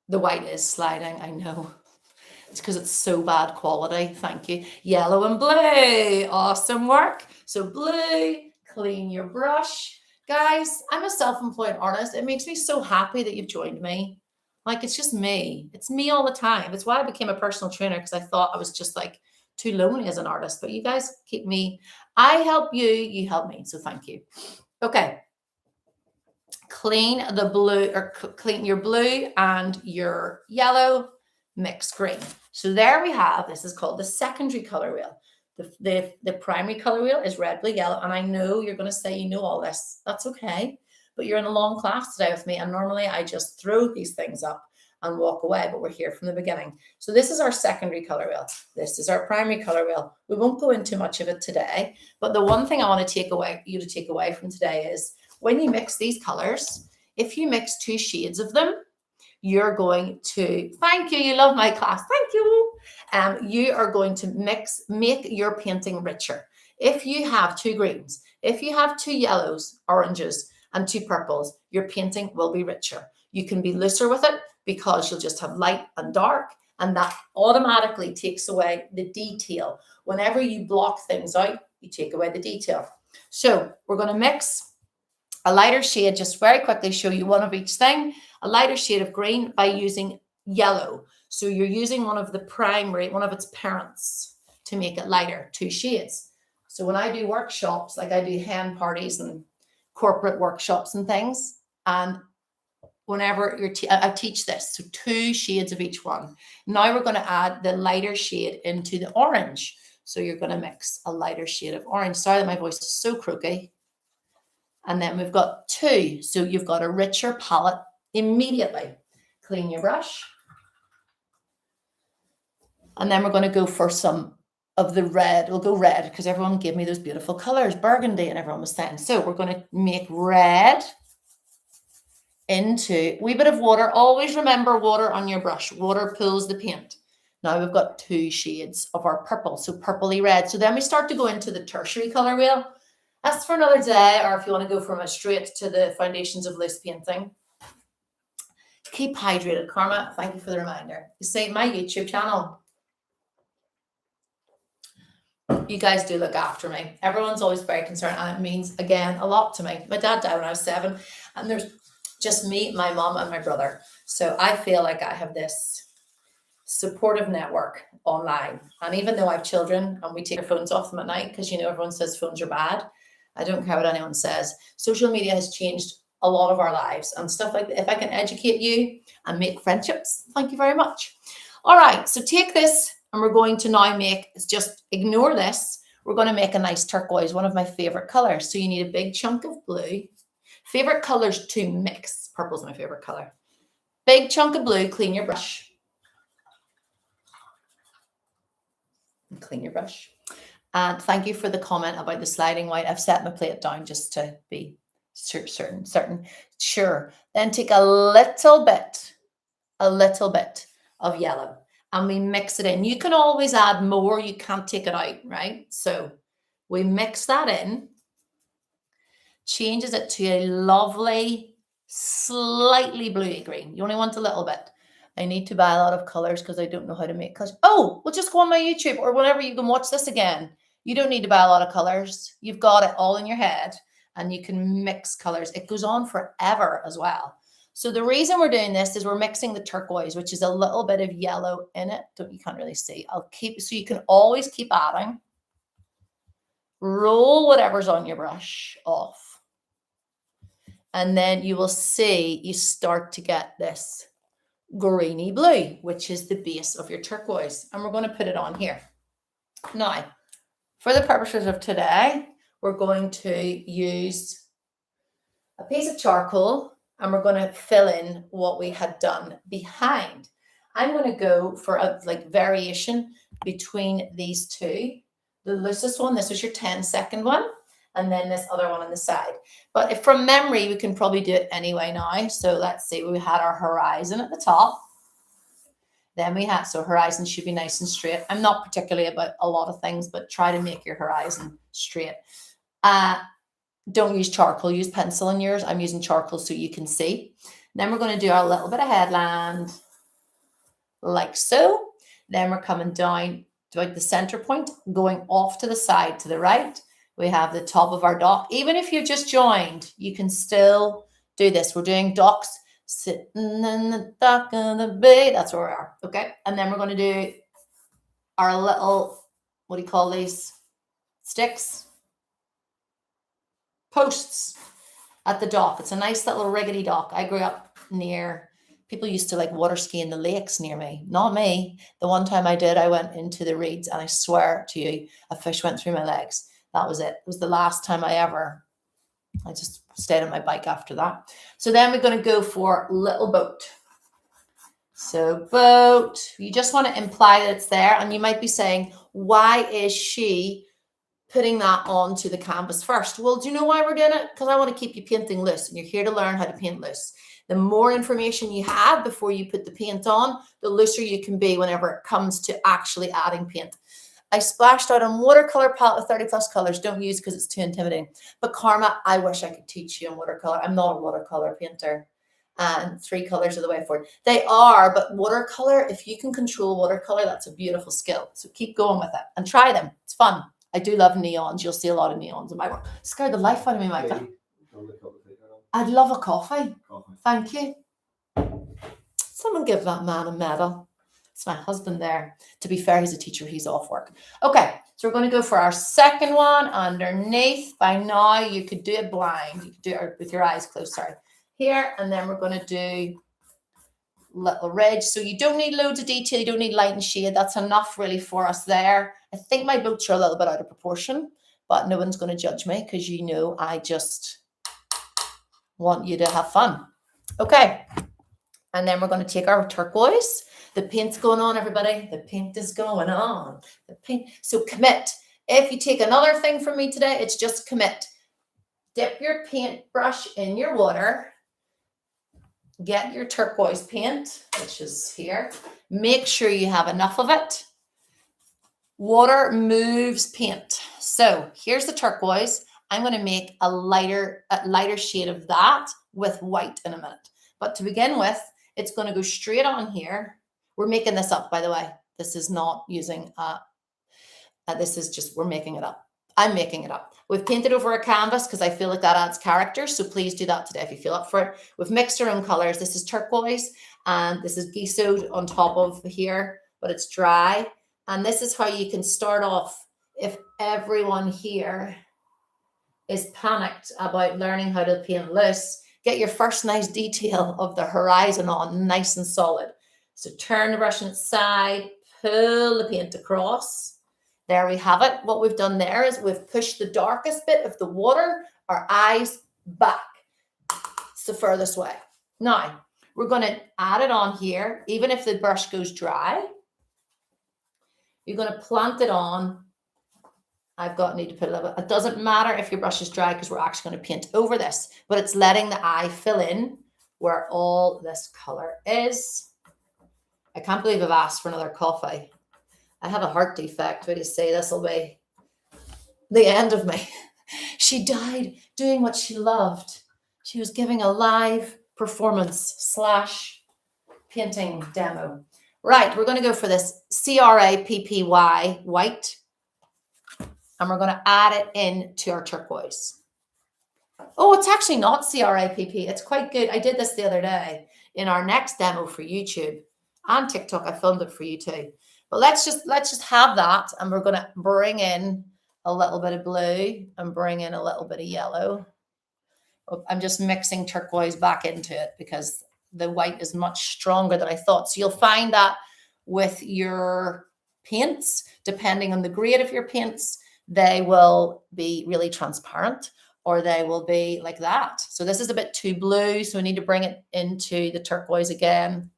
The white is sliding, I know. It's because it's so bad quality. Thank you. Yellow and blue. Awesome work. So blue, clean your brush. Guys, I'm a self-employed artist. It makes me so happy that you've joined me. Like, it's just me. It's me all the time. It's why I became a personal trainer, because I thought I was just like too lonely as an artist. But you guys keep me. I help you. You help me. So thank you. Okay. Clean the blue, or clean your blue and your yellow. Mix green. So there we have, this is called the secondary color wheel. The primary color wheel is red, blue, yellow. And I know you're going to say you know all this. That's okay. But you're in a long class today with me. And normally I just throw these things up and walk away. But we're here from the beginning. So this is our secondary color wheel. This is our primary color wheel. We won't go into much of it today. But the one thing I want to take away from today is when you mix these colors, if you mix two shades of them, you're going to, thank you, you love my class, thank you. You are going to make your painting richer. If you have two greens, if you have two yellows, oranges, and two purples, your painting will be richer. You can be looser with it because you'll just have light and dark, and that automatically takes away the detail. Whenever you block things out, you take away the detail. So we're going to mix a lighter shade, just very quickly show you one of each thing. A lighter shade of green by using yellow. So you're using one of its parents to make it lighter, two shades. So when I do workshops, like I do hen parties and corporate workshops and things, and whenever I teach this, so two shades of each one. Now we're going to add the lighter shade into the orange. So you're going to mix a lighter shade of orange. Sorry that my voice is so croaky. And then we've got two. So you've got a richer palette immediately. Clean your brush. And then we're going to go for some of the red. We'll go red because everyone gave me those beautiful colors, burgundy, and everyone was saying. So we're going to make red into a wee bit of water. Always remember water on your brush. Water pulls the paint. Now we've got 2 shades of our purple, so purpley red. So then we start to go into the tertiary color wheel. That's for another day, or if you want to go from a straight to the foundations of loose painting. Keep hydrated, Karma. Thank you for the reminder. You see, my YouTube channel, you guys do look after me. Everyone's always very concerned, and it means, again, a lot to me. My dad died when I was 7, and there's just me, my mom, and my brother. So I feel like I have this supportive network online. And even though I have children and we take our phones off them at night, because everyone says phones are bad, I don't care what anyone says. Social media has changed a lot of our lives and stuff like that. If I can educate you and make friendships, thank you very much. All right, so take this and we're going to now just ignore this. We're going to make a nice turquoise, one of my favorite colors. So you need a big chunk of blue. Favorite colors to mix. Purple's my favorite color. Big chunk of blue, clean your brush. Clean your brush. And thank you for the comment about the sliding white. I've set my plate down just to be certain. Sure. Then take a little bit of yellow and we mix it in. You can always add more. You can't take it out, right? So we mix that in, changes it to a lovely, slightly bluey green. You only want a little bit. I need to buy a lot of colors because I don't know how to make colors. Oh, well, just go on my YouTube or whenever you can watch this again. You don't need to buy a lot of colors. You've got it all in your head and you can mix colors. It goes on forever as well. So the reason we're doing this is we're mixing the turquoise, which is a little bit of yellow in it. You can't really see. So you can always keep adding. Roll whatever's on your brush off. And then you will see you start to get this greeny blue, which is the base of your turquoise. And we're going to put it on here. Now, for the purposes of today, we're going to use a piece of charcoal and we're going to fill in what we had done behind. I'm going to go for a variation between these two. The loosest one, this was your 10-second one, and then this other one on the side. But if from memory, we can probably do it anyway now. So let's see, we had our horizon at the top. Then we had, so horizon should be nice and straight. I'm not particularly about a lot of things, but try to make your horizon straight. Don't use charcoal, use pencil in yours. I'm using charcoal so you can see. Then we're going to do our little bit of headland, like so. Then we're coming down to like the center point, going off to the side, to the right. We have the top of our dock. Even if you've just joined, you can still do this. We're doing docks. Sitting in the dock of the bay. That's where we are. Okay. And then we're going to do our little, what do you call these? Sticks? Posts at the dock. It's a nice little rickety dock. I grew up near, people used to water ski in the lakes near me. Not me. The one time I did, I went into the reeds and I swear to you, a fish went through my legs. That was it. It was the last time I just stayed on my bike after that. So then we're going to go for little boat. So boat, you just want to imply that it's there. And you might be saying, why is she putting that onto the canvas first? Well, do you know why we're doing it? Because I want to keep you painting loose and you're here to learn how to paint loose. The more information you have before you put the paint on, the looser you can be whenever it comes to actually adding paint. I splashed out on watercolor palette with 30 plus colors. Don't use because it's too intimidating. But Karma, I wish I could teach you on watercolor. I'm not a watercolor painter. And 3 colors are the way forward. They are, but watercolor, if you can control watercolor, that's a beautiful skill. So keep going with it and try them. It's fun. I do love neons. You'll see a lot of neons in my work. Scared the life out of me, Michael. I'd love a coffee. Thank you. Someone give that man a medal. It's my husband there. To be fair, he's a teacher. He's off work. Okay, so we're going to go for our second one underneath. By now, you could do it blind. You could do it with your eyes closed, sorry. Here, and then we're going to do little ridge. So you don't need loads of detail. You don't need light and shade. That's enough really for us there. I think my boats are a little bit out of proportion, but no one's going to judge me because I just want you to have fun. Okay, and then we're going to take our turquoise. The paint's going on, everybody. The paint is going on. The paint. So commit. If you take another thing from me today, it's just commit. Dip your paintbrush in your water. get your turquoise paint, which is here. Make sure you have enough of it. Water moves paint. So here's the turquoise. I'm going to make a lighter shade of that with white in a minute. But to begin with, it's going to go straight on here. We're making this up, by the way. This is not using, this is just, we're making it up. I'm making it up. We've painted over a canvas because I feel like that adds character. So please do that today if you feel up for it. We've mixed our own colors. This is turquoise and this is geisode on top of here, but it's dry. And this is how you can start off if everyone here is panicked about learning how to paint loose. Get your first nice detail of the horizon on nice and solid. So turn the brush on its side, pull the paint across. There we have it. What we've done there is we've pushed the darkest bit of the water, our eyes back. It's the furthest way. Now, we're going to add it on here, even if the brush goes dry. You're going to plant it on. Need to put a little bit. It doesn't matter if your brush is dry because we're actually going to paint over this, but it's letting the eye fill in where all this color is. I can't believe I've asked for another coffee. I have a heart defect. What do you say? This will be the end of me. She died doing what she loved. She was giving a live performance / painting demo. Right, we're going to go for this CRAPPY white. And we're going to add it into our turquoise. Oh, it's actually not CRAPP. It's quite good. I did this the other day in our next demo for YouTube and TikTok. I filmed it for you too. But let's just have that, and we're going to bring in a little bit of blue and bring in a little bit of yellow. I'm just mixing turquoise back into it because the white is much stronger than I thought. So you'll find that with your paints, depending on the grade of your paints, they will be really transparent or they will be like that. So this is a bit too blue, so we need to bring it into the turquoise again.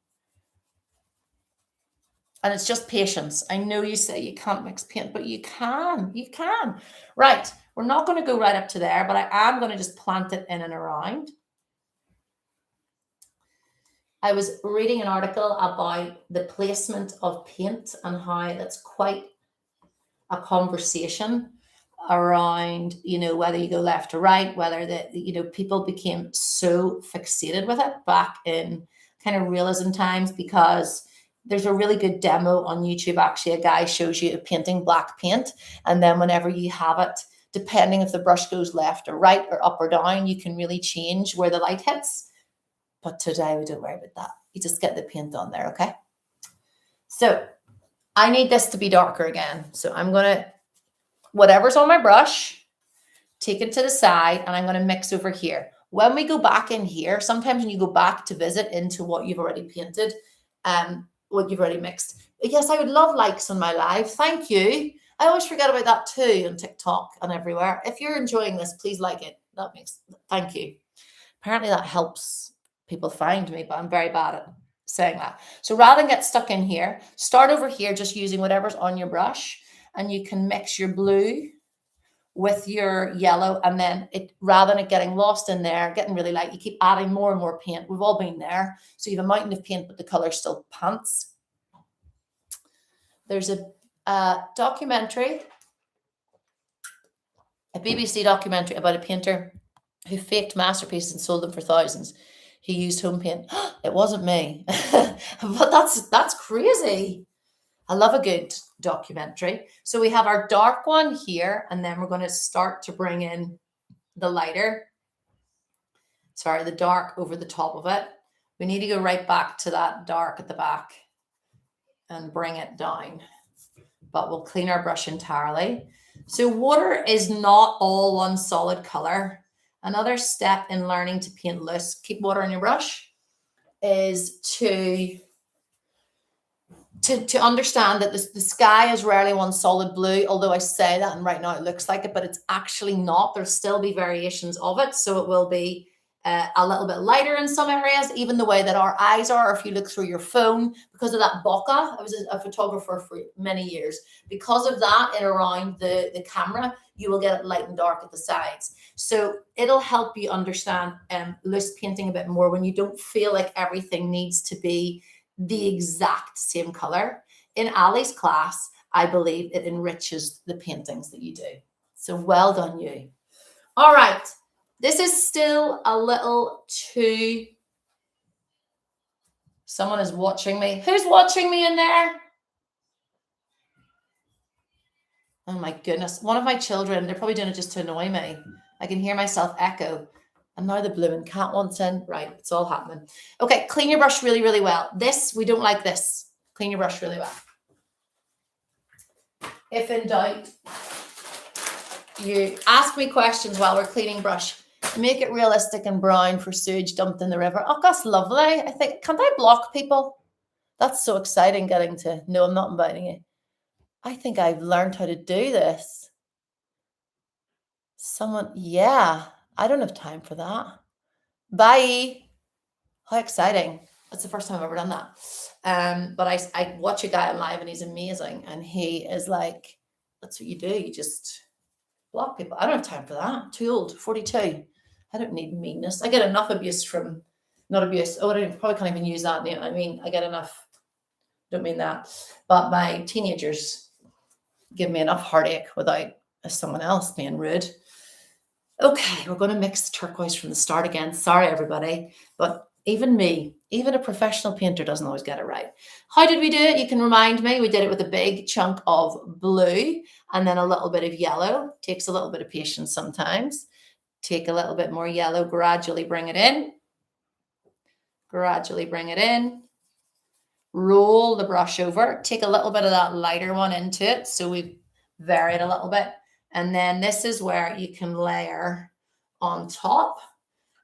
And it's just patience. I know you say you can't mix paint, but you can. You can. Right. We're not going to go right up to there, but I am going to just plant it in and around. I was reading an article about the placement of paint and how that's quite a conversation around, whether you go left or right, whether people became so fixated with it back in kind of realism times, because there's a really good demo on YouTube. Actually, a guy shows you painting black paint. And then whenever you have it, depending if the brush goes left or right or up or down, you can really change where the light hits. But today we don't worry about that. You just get the paint on there, okay? So I need this to be darker again. So I'm going to, whatever's on my brush, take it to the side, and I'm going to mix over here. When we go back in here, sometimes when you go back to visit into what you've already painted, what you've already mixed. Yes, I would love likes on my live. Thank you. I always forget about that too on TikTok and everywhere. If you're enjoying this, please like it. Thank you. Apparently that helps people find me, but I'm very bad at saying that. So rather than get stuck in here, start over here just using whatever's on your brush, and you can mix your blue with your yellow, and then rather than it getting lost in there, getting really light, you keep adding more and more paint. We've all been there. So you have a mountain of paint, but the color still pants. There's a documentary, a BBC documentary about a painter who faked masterpieces and sold them for thousands. He used home paint. It wasn't me, but that's crazy. I love a good documentary. So we have our dark one here, and then we're going to start to bring in the dark over the top of it. We need to go right back to that dark at the back and bring it down, but we'll clean our brush entirely. So water is not all one solid color. Another step in learning to paint loose, keep water on your brush, is to understand that the sky is rarely one solid blue, although I say that and right now it looks like it, but it's actually not. There'll still be variations of it. So it will be a little bit lighter in some areas, even the way that our eyes are, or if you look through your phone, because of that bokeh. I was a photographer for many years. Because of that, in around the camera, you will get it light and dark at the sides. So it'll help you understand loose painting a bit more when you don't feel like everything needs to be the exact same color. In Ali's class, I believe it enriches the paintings that you do. So well done, you. All right. This is still a little too... Someone is watching me. Who's watching me in there? Oh my goodness. One of my children, they're probably doing it just to annoy me. I can hear myself echo. And now the blooming cat wants in. Right, it's all happening. Okay, clean your brush really, really well. This, we don't like this. Clean your brush really well. If in doubt, you ask me questions while we're cleaning brush. Make it realistic and brown for sewage dumped in the river. Oh, that's lovely. I think, can't I block people? That's so exciting getting to... No, I'm not inviting you. I think I've learned how to do this. Someone... Yeah, I don't have time for that. Bye. How exciting. That's the first time I've ever done that. But I watch a guy live and he's amazing. And he is like, that's what you do. You just block people. I don't have time for that. Too old, 42. I don't need meanness. I get enough abuse from, not abuse. Oh, I probably can't even use that. I mean, I get enough. Don't mean that. But my teenagers give me enough heartache without someone else being rude. Okay, we're going to mix turquoise from the start again. Sorry, everybody. But even me, even a professional painter doesn't always get it right. How did we do it? You can remind me. We did it with a big chunk of blue and then a little bit of yellow. Takes a little bit of patience sometimes. Take a little bit more yellow, gradually bring it in. Gradually bring it in. Roll the brush over. Take a little bit of that lighter one into it. So we've varied a little bit. And then this is where you can layer on top.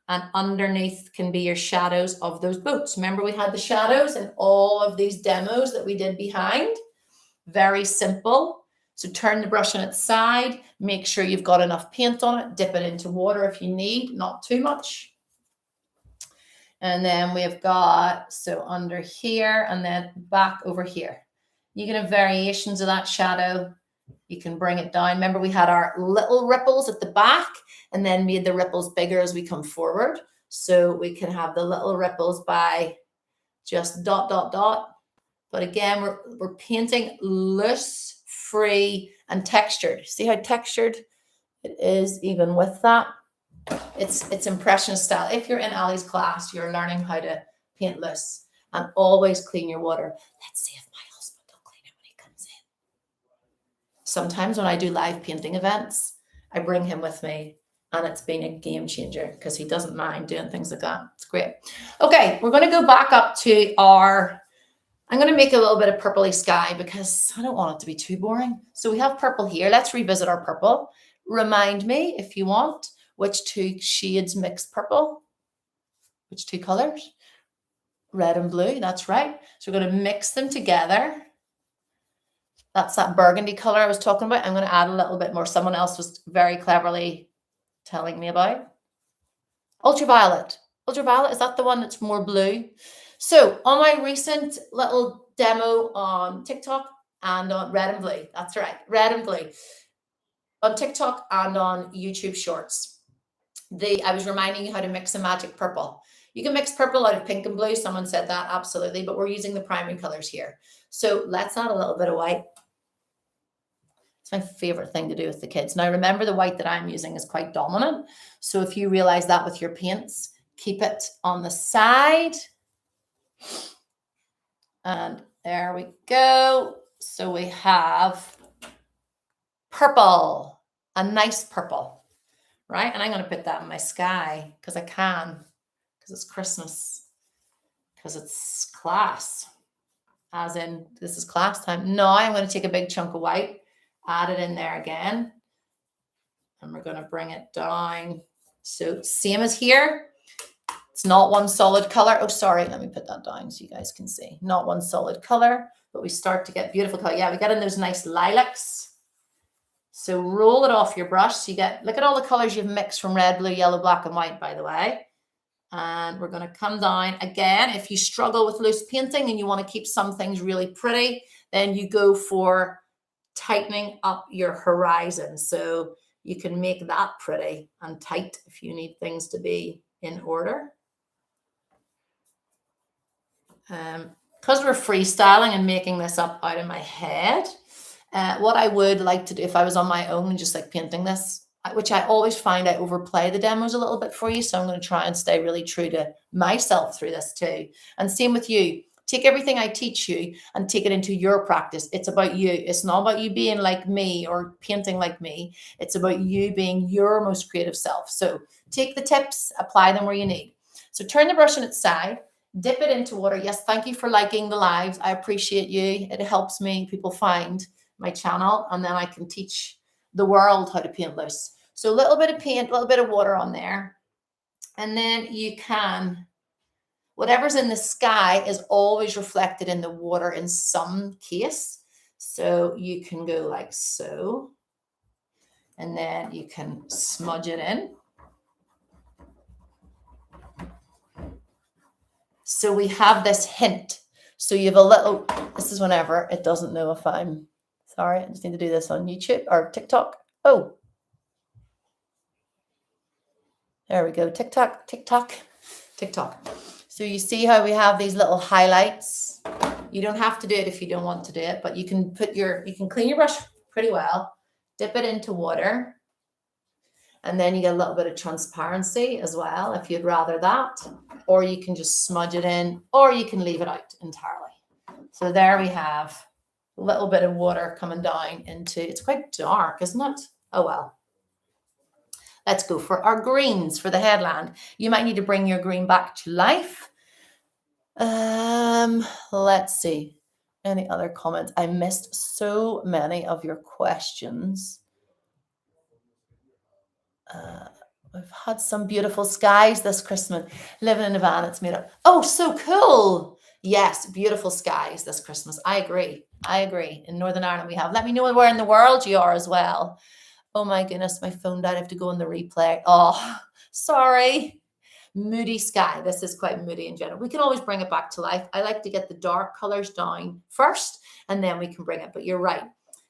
And underneath can be your shadows of those boats. Remember we had the shadows in all of these demos that we did behind. Very simple. So turn the brush on its side. Make sure you've got enough paint on it. Dip it into water if you need, not too much. And then we've got, so under here and then back over here. You can have variations of that shadow. You can bring it down. Remember we had our little ripples at the back and then made the ripples bigger as we come forward. So we can have the little ripples by just dot, dot, dot. But again, we're painting loose, free, and textured. See how textured it is even with that? It's Impressionist style. If you're in Ali's class, you're learning how to paint loose and always clean your water. Let's see if my husband will clean it when he comes in. Sometimes when I do live painting events, I bring him with me and it's been a game changer because he doesn't mind doing things like that. It's great. Okay, we're going to go back up to our... I'm going to make a little bit of purpley sky because I don't want it to be too boring. So we have purple here. Let's revisit our purple. Remind me, if you want, which two shades mix purple? Which two colors? Red and blue, that's right. So we're going to mix them together. That's that burgundy color I was talking about. I'm going to add a little bit more. Someone else was very cleverly telling me about. Ultraviolet. Ultraviolet, is that the one that's more blue? So on my recent little demo on TikTok and on red and blue, that's right, red and blue, on TikTok and on YouTube Shorts, I was reminding you how to mix a magic purple. You can mix purple out of pink and blue. Someone said that, absolutely, but we're using the primary colors here. So let's add a little bit of white. It's my favorite thing to do with the kids. Now remember the white that I'm using is quite dominant. So if you realize that with your paints, keep it on the side. And there we go. So we have purple, a nice purple, right? And I'm going to put that in my sky because I can, because it's Christmas, because it's class, as in this is class time. Now I'm going to take a big chunk of white, add it in there again, and we're going to bring it down. So same as here. It's not one solid color. Oh, sorry. Let me put that down so you guys can see. Not one solid color, but we start to get beautiful color. Yeah, we get in those nice lilacs. So roll it off your brush. So you get, look at all the colors you've mixed from red, blue, yellow, black, and white, by the way. And we're going to come down again. If you struggle with loose painting and you want to keep some things really pretty, then you go for tightening up your horizon. So you can make that pretty and tight if you need things to be in order. Because we're freestyling and making this up out of my head, what I would like to do if I was on my own and just like painting this, which I always find I overplay the demos a little bit for you. So I'm going to try and stay really true to myself through this too. And same with you. Take everything I teach you and take it into your practice. It's about you. It's not about you being like me or painting like me. It's about you being your most creative self. So take the tips, apply them where you need. So turn the brush on its side, dip it into water. Yes, thank you for liking the lives. I appreciate you. It helps me. People find my channel, and then I can teach the world how to paint loose. So a little bit of paint, a little bit of water on there. And then you can, whatever's in the sky is always reflected in the water in some case. So you can go like so, and then you can smudge it in. So we have this hint. So you have a little, this is whenever it doesn't know if I'm, sorry, I just need to do this on YouTube or TikTok. Oh, there we go. TikTok. So you see how we have these little highlights. You don't have to do it if you don't want to do it, but you can clean your brush pretty well, dip it into water, and then you get a little bit of transparency as well if you'd rather that, or you can just smudge it in, or you can leave it out entirely. So there we have a little bit of water coming down into, it's quite dark, isn't it? Oh well. Let's go for our greens for the headland. You might need to bring your green back to life. Let's see. Any other comments? I missed so many of your questions. We've had some beautiful skies this Christmas. Living in a van, it's made up. Oh, so cool. Yes, beautiful skies this Christmas. I agree. In Northern Ireland we have. Let me know where in the world you are as well. Oh my goodness, my phone died. I have to go in the replay. Oh, sorry. Moody sky. This is quite moody in general. We can always bring it back to life. I like to get the dark colors down first, and then we can bring it. But you're right.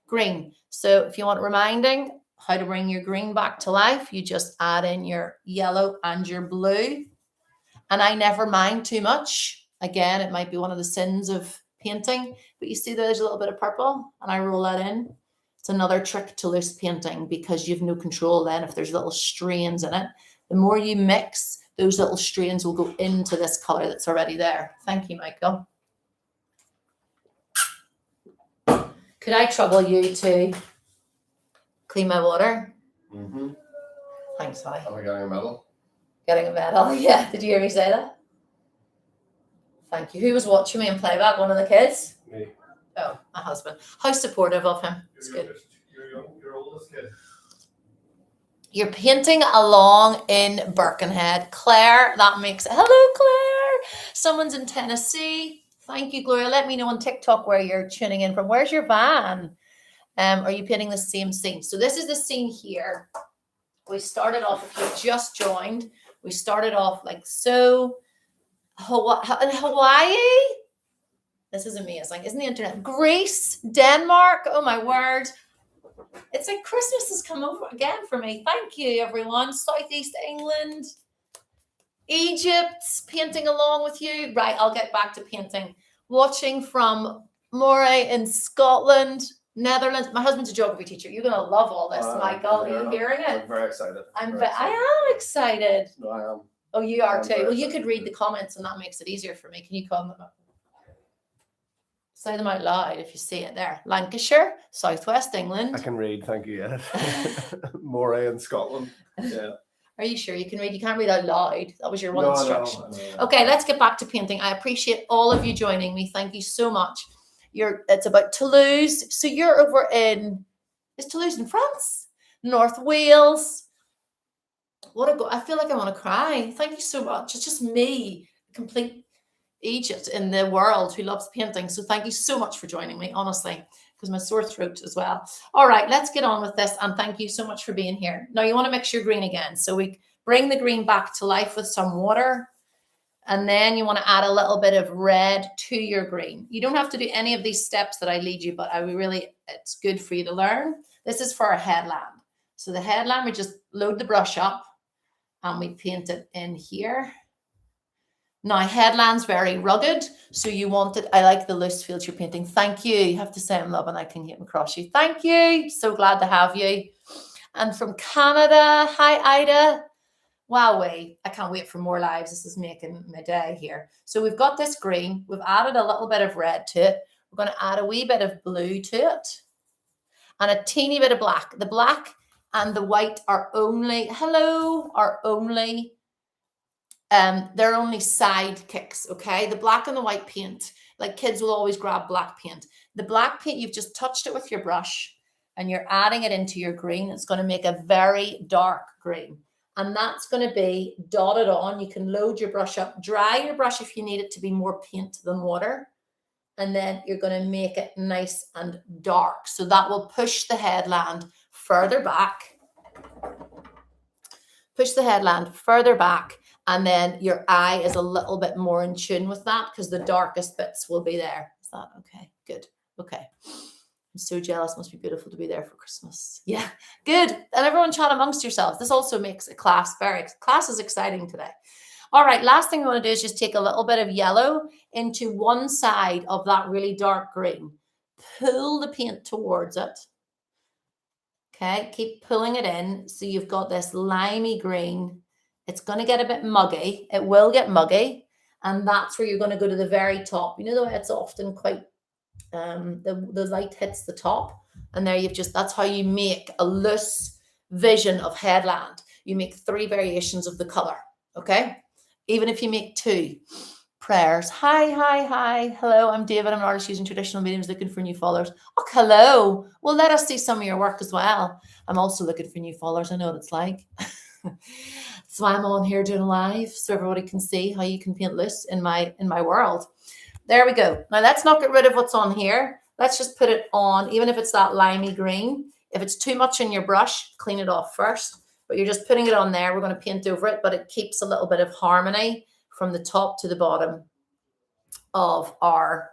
Green. So if you want reminding how to bring your green back to life, you just add in your yellow and your blue. And I never mind too much. Again, it might be one of the sins of painting, but you see there's a little bit of purple, and I roll that in. It's another trick to loose painting because you have no control then if there's little strains in it. The more you mix, those little strains will go into this color that's already there. Thank you, Michael. Could I trouble you to clean my water?
Mm-hmm.
Thanks, Vi.
Am I getting a medal?
Getting a medal? Yeah. Did you hear me say that? Thank you. Who was watching me in playback? One of the kids?
Me.
Oh, my husband. How supportive of him. It's good.
Your oldest kid.
You're painting along in Birkenhead. Claire, that makes it. Hello, Claire. Someone's in Tennessee. Thank you, Gloria. Let me know on TikTok where you're tuning in from. Where's your van? Are you painting the same scene? So this is the scene here. We started off, if you just joined, we started off like so. Hawaii. This is amazing. Isn't the internet? Greece, Denmark. Oh my word. It's like Christmas has come over again for me. Thank you, everyone. Southeast England, Egypt, painting along with you. Right, I'll get back to painting. Watching from Moray in Scotland, Netherlands. My husband's a geography teacher. You're going to love all this, Michael. Are you hearing it?
I'm very excited.
I am excited.
No, I am.
Oh, you are too. Well, you could read the comments and that makes it easier for me. Can you call them up? Say them out loud if you see it there. Lancashire, Southwest England.
I can read, thank you. Yeah. Moray in Scotland. Yeah.
Are you sure you can read? You can't read out loud. That was your one instruction.
No.
Okay, let's get back to painting. I appreciate all of you joining me. Thank you so much. It's about Toulouse. So you're over is Toulouse in France? North Wales. I feel like I want to cry. Thank you so much. It's just me, complete Egypt in the world who loves painting. So thank you so much for joining me, honestly, because my sore throat as well. All right, let's get on with this. And thank you so much for being here. Now you want to mix your green again. So we Bring the green back to life with some water. And then you want to add a little bit of red to your green. You don't have to do any of these steps that I lead you, but it's good for you to learn. This is for a headland. So the headland, we just load the brush up and we paint it in here. Now, headland's very rugged, so you want it. I like the loose fields you're painting. Thank you. You have to say I'm loving. I can hit across you. Thank you. So glad to have you. And from Canada, hi, Ida. Wowee, I can't wait for more lives. This is making my day here. So we've got this green. We've added a little bit of red to it. We're going to add a wee bit of blue to it and a teeny bit of black. The black and the white are only, they're only sidekicks, okay? The black and the white paint, like kids will always grab black paint. The black paint, you've just touched it with your brush and you're adding it into your green. It's going to make a very dark green. And that's going to be dotted on. You can load your brush up, dry your brush if you need it to be more paint than water. And then you're going to make it nice and dark. So that will push the headland further back. Push the headland further back. And then your eye is a little bit more in tune with that because the darkest bits will be there. Is that okay? Good. Okay. I'm so jealous. Must be beautiful to be there for Christmas. Yeah, good. And everyone chat amongst yourselves. This also makes a class is exciting today. All right, last thing we want to do is just take a little bit of yellow into one side of that really dark green. Pull the paint towards it. Okay, keep pulling it in. So you've got this limey green. It's going to get a bit muggy. It will get muggy. And that's where you're going to go to the very top. You know the way it's often quite the light hits the top, and there that's how you make a loose vision of headland. You make 3 variations of the color, okay? Even if you make 2 prayers. Hi, hello, I'm David. I'm an artist using traditional mediums looking for new followers. Oh, hello. Well, let us see some of your work as well. I'm also looking for new followers. I know what it's like. That's why I'm on here doing live, so everybody can see how you can paint loose in my world. There we go. Now let's not get rid of what's on here. Let's just put it on, even if it's that limey green. If it's too much in your brush, clean it off first. But you're just putting it on there. We're going to paint over it, but it keeps a little bit of harmony from the top to the bottom of our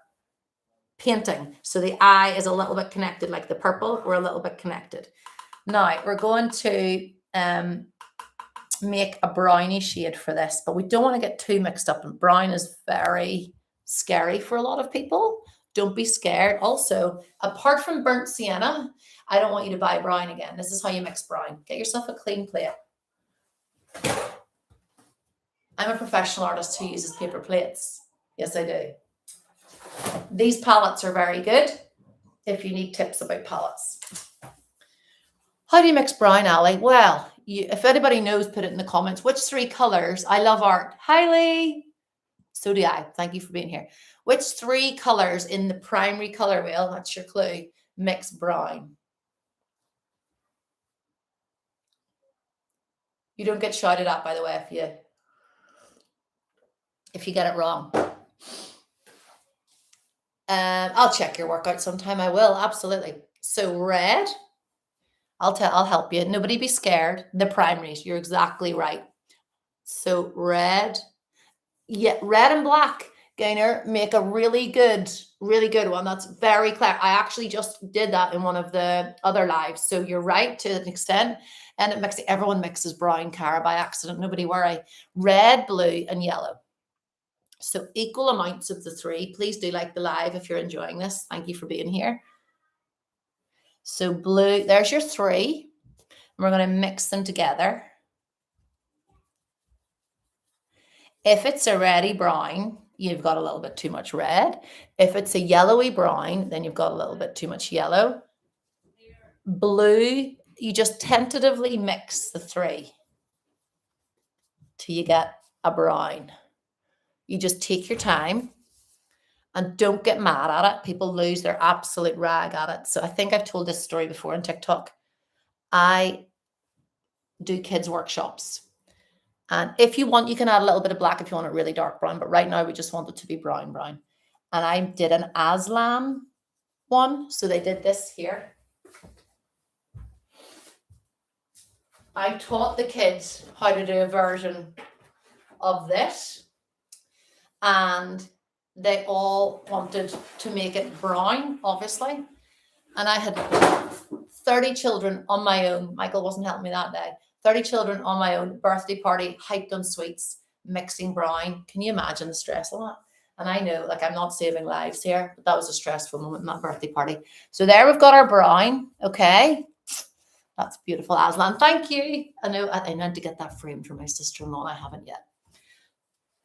painting. So the eye is a little bit connected, like the purple. We're a little bit connected. Now we're going to make a browny shade for this, but we don't want to get too mixed up. And brown is very scary for a lot of people. Don't be scared. Also, apart from burnt sienna, I don't want you to buy brown again. This is how you mix brown. Get yourself a clean plate. I'm a professional artist who uses paper plates. Yes, I do. These palettes are very good if you need tips about palettes. How do you mix brown, Ali? Well, if anybody knows, put it in the comments. Which 3 colors? I love art. Hi, Lee. So do I. Thank you for being here. Which 3 colors in the primary color wheel, that's your clue, mix brown? You don't get shouted at, by the way, if you get it wrong. I'll check your work out sometime. I will, absolutely. So red, I'll help you. Nobody be scared. The primaries, you're exactly right. So red. Yeah, red and black, Gainer, make a really good one. That's very clever. I actually just did that in one of the other lives. So you're right to an extent. And everyone mixes brown, Cara, by accident. Nobody worry. Red, blue, and yellow. So equal amounts of the 3. Please do like the live if you're enjoying this. Thank you for being here. So blue, there's your 3. We're going to mix them together. If it's a reddy brown, you've got a little bit too much red. If it's a yellowy brown, then you've got a little bit too much yellow. Blue, you just tentatively mix the 3 till you get a brown. You just take your time and don't get mad at it. People lose their absolute rag at it. So I think I've told this story before on TikTok. I do kids workshops. And if you want, you can add a little bit of black if you want it really dark brown. But right now, we just want it to be brown. And I did an Aslan one. So they did this here. I taught the kids how to do a version of this, and they all wanted to make it brown, obviously. And I had 30 children on my own. Michael wasn't helping me that day. 30 children on my own, birthday party, hyped on sweets, mixing brown. Can you imagine the stress of that? And I know, like, I'm not saving lives here, but that was a stressful moment in that birthday party. So there we've got our brown. Okay. That's beautiful, Aslan. Thank you. I know I need to get that framed for my sister-in-law. I haven't yet.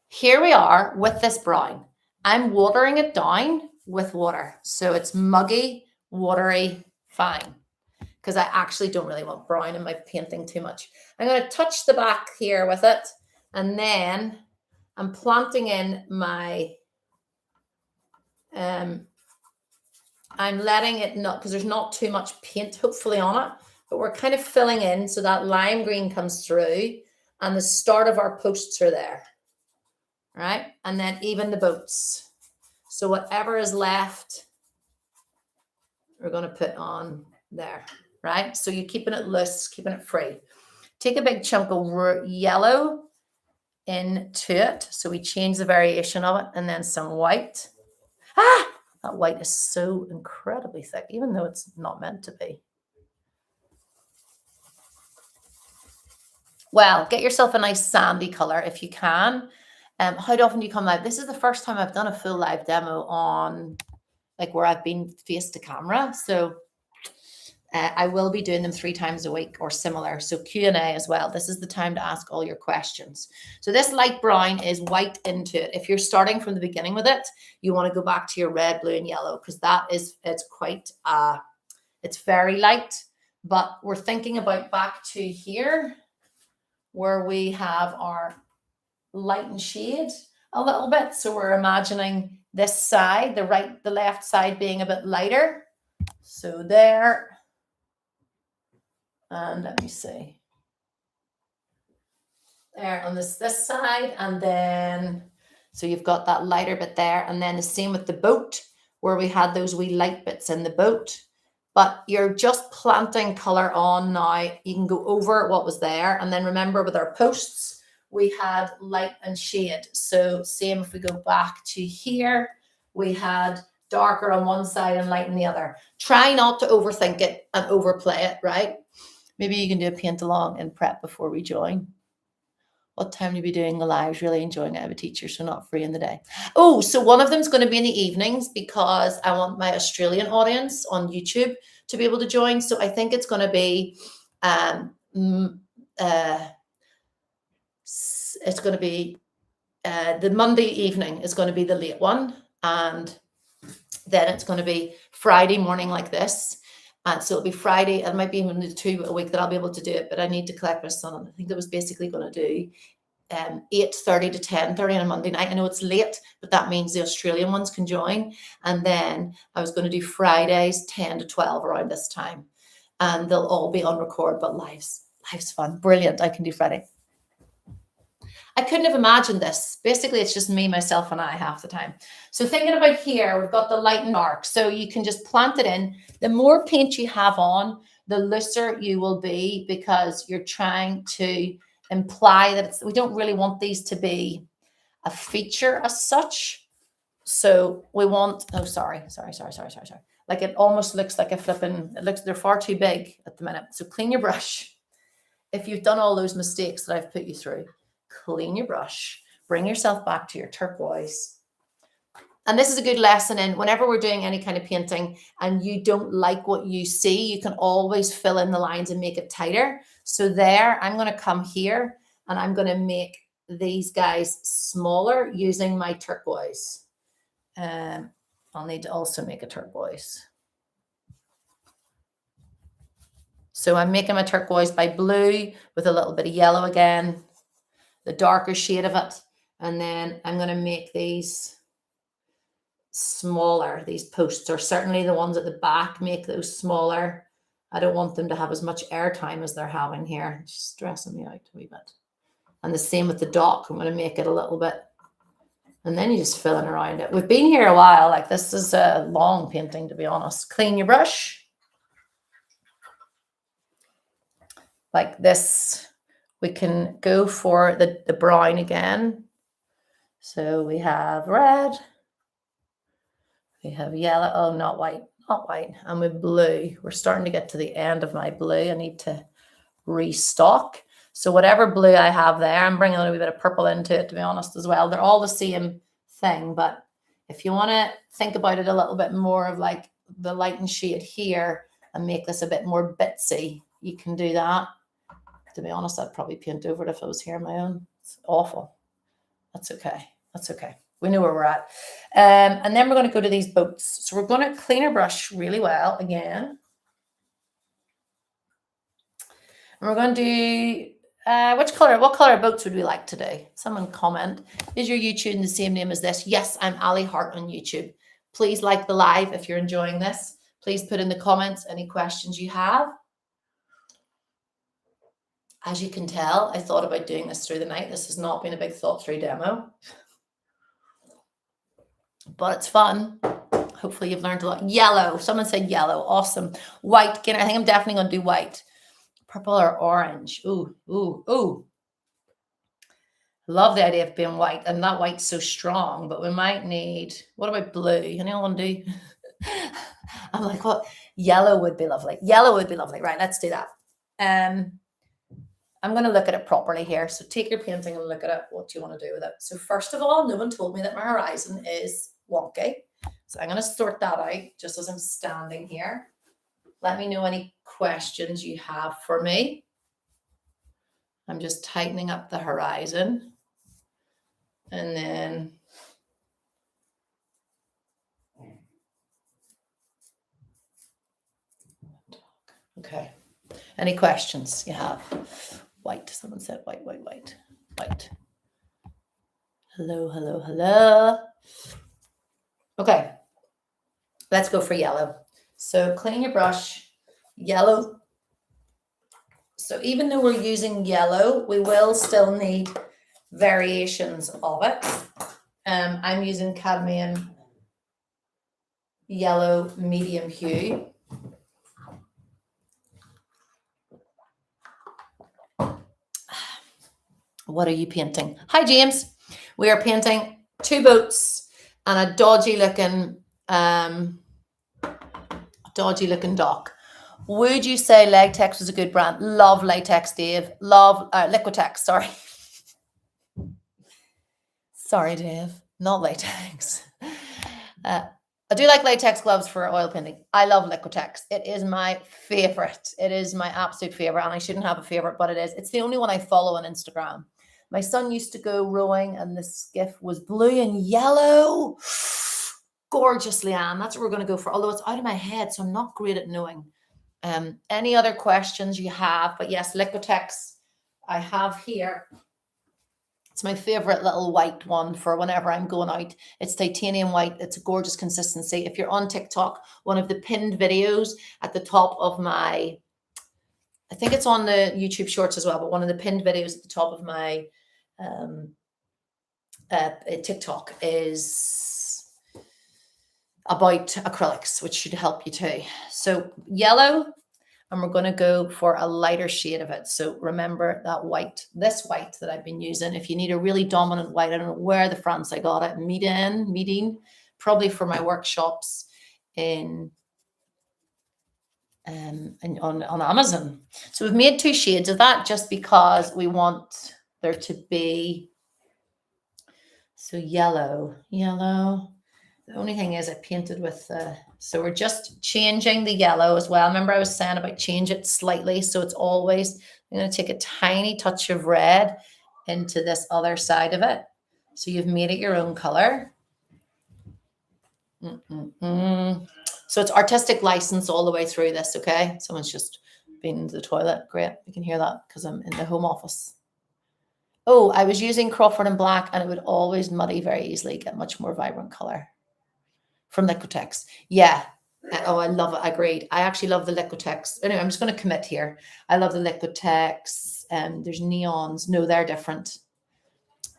Here we are with this brown. I'm watering it down with water. So it's muggy, watery, fine. Because I actually don't really want brown in my painting too much. I'm going to touch the back here with it. And then I'm planting in my, I'm letting it not, because there's not too much paint hopefully on it. But we're kind of filling in so that lime green comes through and the start of our posts are there, right? And then even the boats. So whatever is left, we're going to put on there, right? So you're keeping it loose, keeping it free. Take a big chunk of yellow into it. So we change the variation of it and then some white. That white is so incredibly thick, even though it's not meant to be. Well, get yourself a nice sandy color if you can. How often do you come live? This is the first time I've done a full live demo on like where I've been face to camera. So I will be doing them 3 times a week or similar. So Q&A as well. This is the time to ask all your questions. So this light brown is white into it. If you're starting from the beginning with it, you want to go back to your red, blue, and yellow because it's quite, it's very light. But we're thinking about back to here, where we have our light and shade a little bit. So we're imagining this side, the left side being a bit lighter. So there. And let me see. There on this side. And then, so you've got that lighter bit there. And then the same with the boat, where we had those wee light bits in the boat. But you're just planting color on now. You can go over what was there. And then remember with our posts, we had light and shade. So same if we go back to here, we had darker on one side and light on the other. Try not to overthink it and overplay it, right? Maybe you can do a paint along and prep before we join. What time will you be doing the lives? Really enjoying it. I have a teacher, so not free in the day. Oh, so one of them is going to be in the evenings because I want my Australian audience on YouTube to be able to join. So I think it's going to be, it's going to be the Monday evening is going to be the late one, and then it's going to be Friday morning like this. And so it'll be Friday. It might be even the 2 a week that I'll be able to do it, but I need to collect my son. I think it was basically going to do 8:30 to 10:30 on a Monday night. I know it's late, but that means the Australian ones can join. And then I was going to do Fridays 10 to 12 around this time, and they'll all be on record, but live's fun. Brilliant. I can do Friday. I couldn't have imagined this. Basically, it's just me, myself, and I half the time. So thinking about here, we've got the light and dark. So you can just plant it in. The more paint you have on, the looser you will be because you're trying to imply that we don't really want these to be a feature as such. So we want, sorry. Like it almost looks like they're far too big at the minute. So clean your brush. If you've done all those mistakes that I've put you through, clean your brush, bring yourself back to your turquoise. And this is a good lesson in whenever we're doing any kind of painting and you don't like what you see, you can always fill in the lines and make it tighter. So there, I'm going to come here and I'm going to make these guys smaller using my turquoise. I'll need to also make a turquoise. So I'm making my turquoise by blue with a little bit of yellow again, the darker shade of it. And then I'm going to make these smaller, these posts, or certainly the ones at the back, make those smaller. I don't want them to have as much airtime as they're having here. It's just stressing me out a wee bit. And the same with the dock. I'm going to make it a little bit. And then you just fill in around it. We've been here a while. Like this is a long painting, to be honest. Clean your brush. like this. We can go for the brown again. So we have red, we have yellow, oh, not white, and with blue. We're starting to get to the end of my blue. I need to restock. So whatever blue I have there, I'm bringing a little bit of purple into it, to be honest, as well. They're all the same thing, but if you want to think about it a little bit more of like the light and shade here and make this a bit more bitsy, you can do that. To be honest, I'd probably paint over it if I was here on my own. It's awful. That's okay. That's okay. We know where we're at. And then we're going to go to these boats. So we're going to clean our brush really well again. And we're going to do, what color boats would we like to do? Someone comment. Is your YouTube the same name as this? Yes, I'm Ali Hart on YouTube. Please like the live if you're enjoying this. Please put in the comments any questions you have. As you can tell, I thought about doing this through the night. This has not been a big thought through demo, but it's fun. Hopefully you've learned a lot. Yellow. Someone said yellow. Awesome. White. Again, I think I'm definitely going to do white. Purple or orange. Ooh, ooh, ooh. Love the idea of being white, and that white's so strong, but we might need, what about blue? Anyone do? I'm like, what? Yellow would be lovely. Yellow would be lovely. Right, let's do that. I'm going to look at it properly here. So take your painting and look at it, what you want to do with it. So first of all, no one told me that my horizon is wonky. So I'm going to sort that out just as I'm standing here. Let me know any questions you have for me. I'm just tightening up the horizon. And then okay. Any questions you have? White. Someone said white, white, white, white. Hello, hello, hello. Okay. Let's go for yellow. So clean your brush. Yellow. So even though we're using yellow, we will still need variations of it. I'm using cadmium yellow medium hue. What are you painting? Hi, James. We are painting two boats and a dodgy looking dock. Would you say Latex was a good brand? Love Latex, Dave. Love Liquitex, sorry. Sorry, Dave. Not Latex. I do like latex gloves for oil painting. I love Liquitex. It is my favorite. It is my absolute favorite. And I shouldn't have a favorite, but it is. It's the only one I follow on Instagram. My son used to go rowing and the skiff was blue and yellow. Gorgeous, Leanne. That's what we're going to go for. Although it's out of my head, so I'm not great at knowing. Any other questions you have? But yes, Liquitex I have here. It's my favorite little white one for whenever I'm going out. It's titanium white. It's a gorgeous consistency. If you're on TikTok, one of the pinned videos at the top of my, I think it's on the YouTube shorts as well, but one of the pinned videos at the top of my TikTok is about acrylics, which should help you too. So yellow, and we're going to go for a lighter shade of it. So remember that white, this white that I've been using. If you need a really dominant white, I don't know where the France I got it, meeting, probably for my workshops on Amazon. So we've made two shades of that just because we want there to be, so yellow. The only thing is I painted with so we're just changing the yellow as well. Remember I was saying about change it slightly. So it's always, I'm going to take a tiny touch of red into this other side of it. So you've made it your own color. So it's artistic license all the way through this, okay? Someone's just been into the toilet. Great. You can hear that because I'm in the home office. Oh, I was using Crawford and Black and it would always muddy very easily, get much more vibrant color. From Liquitex. Yeah. Oh, I love it. Agreed. I actually love the Liquitex. Anyway, I'm just going to commit here. I love the Liquitex. There's neons. No, they're different.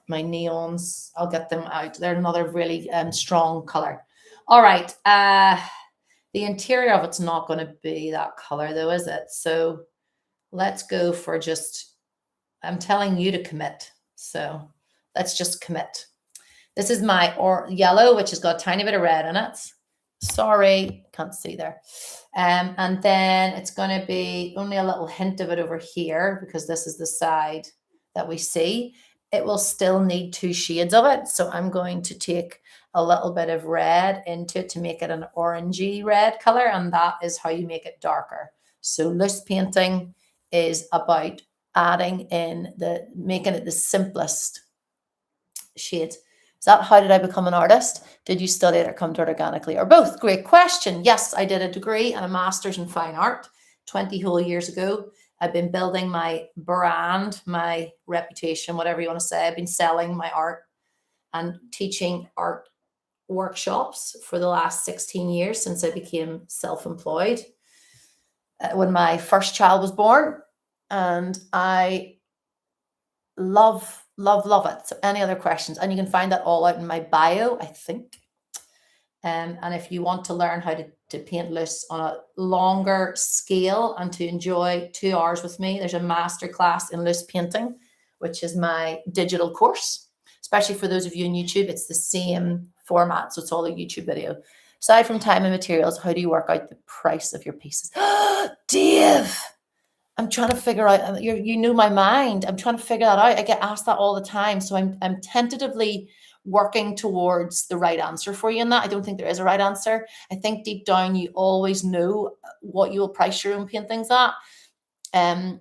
My neons, I'll get them out. They're another really strong color. All right. The interior of it's not going to be that color though, is it? So let's go for just, I'm telling you to commit. So let's just commit. This is my yellow, which has got a tiny bit of red in it. Sorry, can't see there. And then it's going to be only a little hint of it over here because this is the side that we see. It will still need 2 shades of it. So I'm going to take a little bit of red into it to make it an orangey red color. And that is how you make it darker. So loose painting is about adding in making it the simplest shades. Is that how did I become an artist? Did you study it or come to it organically or both? Great question. Yes, I did a degree and a master's in fine art 20 whole years ago. I've been building my brand, my reputation, whatever you want to say. I've been selling my art and teaching art workshops for the last 16 years since I became self-employed. When my first child was born, and I love it. So any other questions? And you can find that all out in my bio, I think. And if you want to learn how to paint loose on a longer scale and to enjoy 2 hours with me, there's a masterclass in loose painting, which is my digital course. Especially for those of you on YouTube, it's the same format. So it's all a YouTube video. Aside from time and materials, how do you work out the price of your pieces? Dave! I'm trying to figure out, you know my mind. I'm trying to figure that out. I get asked that all the time. So I'm tentatively working towards the right answer for you in that. I don't think there is a right answer. I think deep down you always know what you will price your own paintings at. And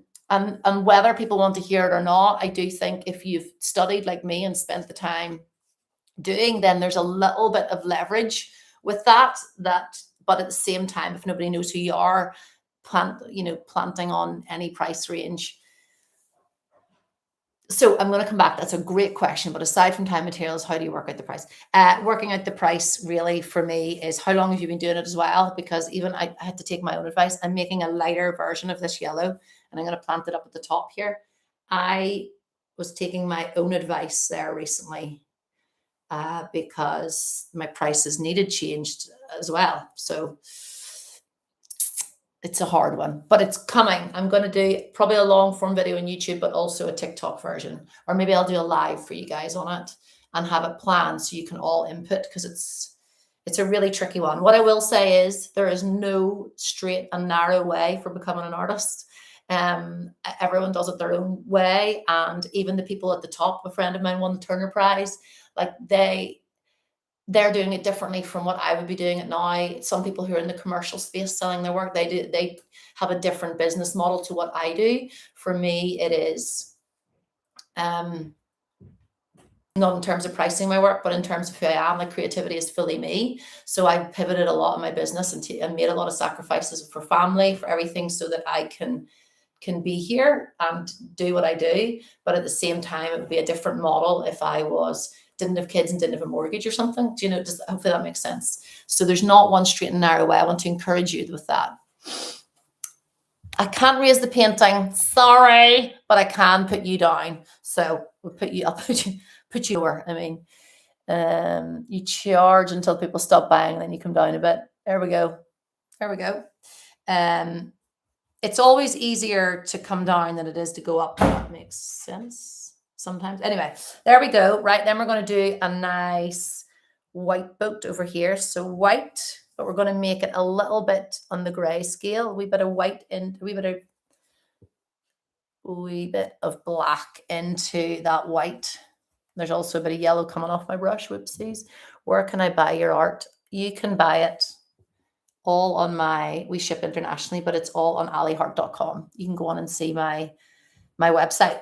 whether people want to hear it or not, I do think if you've studied like me and spent the time doing, then there's a little bit of leverage with that. But at the same time, if nobody knows who you are, planting on any price range. So I'm going to come back. That's a great question. But aside from time materials, how do you work out the price? Working out the price really for me is how long have you been doing it as well? Because even I had to take my own advice. I'm making a lighter version of this yellow and I'm going to plant it up at the top here. I was taking my own advice there recently because my prices needed changed as well. So it's a hard one, but it's coming. I'm going to do probably a long form video on YouTube, but also a TikTok version, or maybe I'll do a live for you guys on it and have it planned so you can all input because it's a really tricky one. What I will say is there is no straight and narrow way for becoming an artist. Everyone does it their own way. And even the people at the top, a friend of mine won the Turner Prize, like they're doing it differently from what I would be doing it now. Some people who are in the commercial space selling their work, they have a different business model to what I do. For me, it is not in terms of pricing my work, but in terms of who I am. Like creativity is fully me. So I pivoted a lot in my business and made a lot of sacrifices for family, for everything, so that I can be here and do what I do. But at the same time, it would be a different model if I didn't have kids and didn't have a mortgage or something. Do you know, hopefully that makes sense. So there's not one straight and narrow way. I want to encourage you with that. I can't raise the painting, sorry, but I can put you down. So I'll put you lower. I mean, you charge until people stop buying, and then you come down a bit. There we go. It's always easier to come down than it is to go up. That makes sense. Sometimes. Anyway, there we go. Right, then we're going to do a nice white boat over here. So white, but we're going to make it a little bit on the gray scale. A wee bit of white and a wee bit of black into that white. There's also a bit of yellow coming off my brush. Whoopsies. Where can I buy your art? You can buy it all on we ship internationally, but it's all on aliheart.com. You can go on and see my website.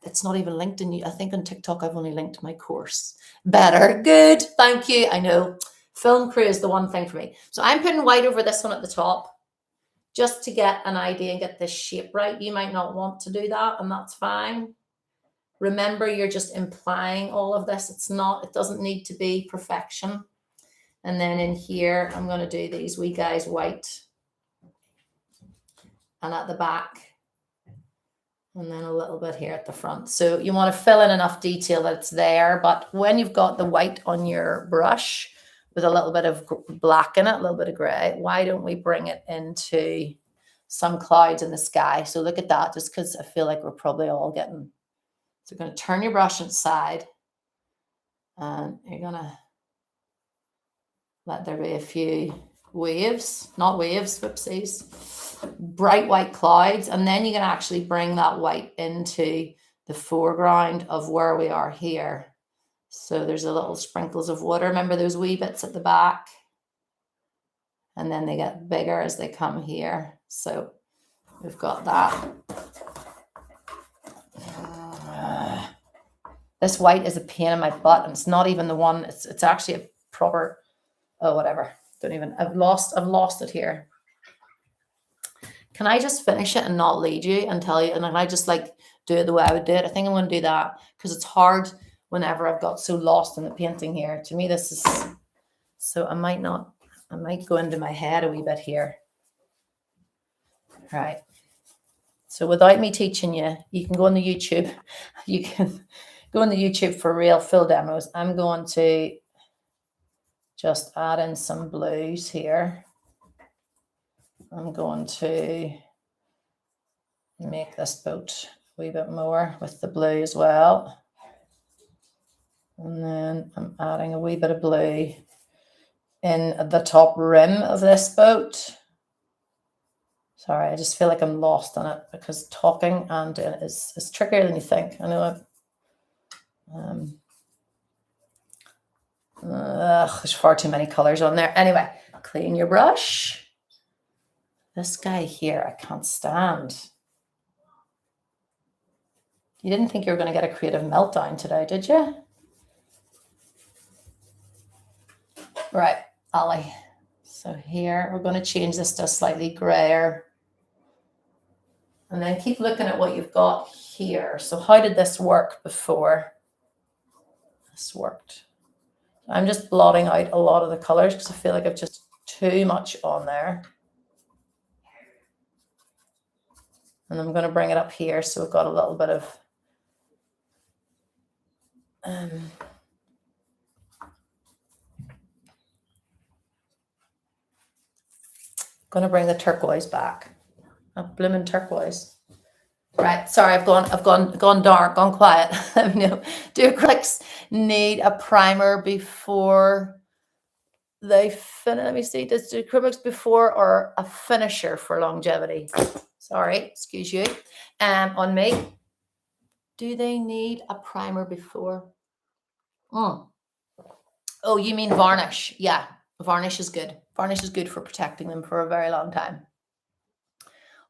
It's not even linked I think on TikTok, I've only linked my course. Better. Good. Thank you. I know. Film crew is the one thing for me. So I'm putting white over this one at the top just to get an idea and get this shape right. You might not want to do that, and that's fine. Remember, you're just implying all of this. It doesn't need to be perfection. And then in here, I'm going to do these wee guys white. And at the back. And then a little bit here at the front. So you want to fill in enough detail that it's there. But when you've got the white on your brush with a little bit of black in it, a little bit of gray, why don't we bring it into some clouds in the sky. So look at that, just because I feel like we're probably all getting. So you're going to turn your brush inside, and you're going to let there be a few waves, not waves, whoopsies, bright white clouds. And then you can actually bring that white into the foreground of where we are here. So there's a little sprinkles of water. Remember those wee bits at the back? And then they get bigger as they come here. So we've got that. This white is a pain in my butt, and it's not even the one. It's actually a proper. Oh, whatever. Don't even. I've lost it here. Can I just finish it and not lead you and tell you? And can I just like do it the way I would do it? I think I'm going to do that because it's hard whenever I've got so lost in the painting here. To me, this is. So I might go into my head a wee bit here. Right. So without me teaching you, you can go on the YouTube. You can go on the YouTube for real full demos. I'm going to just add in some blues here. I'm going to make this boat a wee bit more with the blue as well. And then I'm adding a wee bit of blue in the top rim of this boat. Sorry, I just feel like I'm lost on it because talking and doing it is trickier than you think. I know it. There's far too many colors on there. Anyway, clean your brush. This guy here, I can't stand. You didn't think you were going to get a creative meltdown today, did you? Right, Ollie. So here, we're going to change this to a slightly grayer. And then keep looking at what you've got here. So how did this work before? This worked. I'm just blotting out a lot of the colors because I feel like I've just too much on there. And I'm going to bring it up here so we've got a little bit of going to bring the turquoise back. A blooming turquoise. Right, sorry, I've gone dark, gone quiet. No, do acrylics need a primer before they finish? Let me see. Does do acrylics before or a finisher for longevity? Sorry, excuse you. On me, do they need a primer before? Oh, you mean varnish? Yeah, varnish is good. Varnish is good for protecting them for a very long time.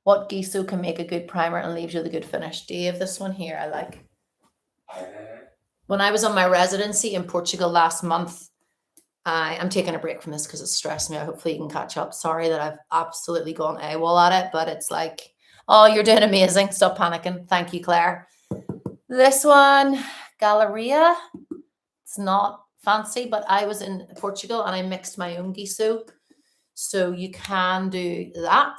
What gesso can make a good primer and leaves you with a good finish? Do you have this one here? I like. When I was on my residency in Portugal last month, I'm taking a break from this because it's stressed me out. Hopefully you can catch up. Sorry that I've absolutely gone AWOL at it, but it's like, oh, you're doing amazing. Stop panicking. Thank you, Claire. This one, Galleria. It's not fancy, but I was in Portugal and I mixed my own gesso. So you can do that.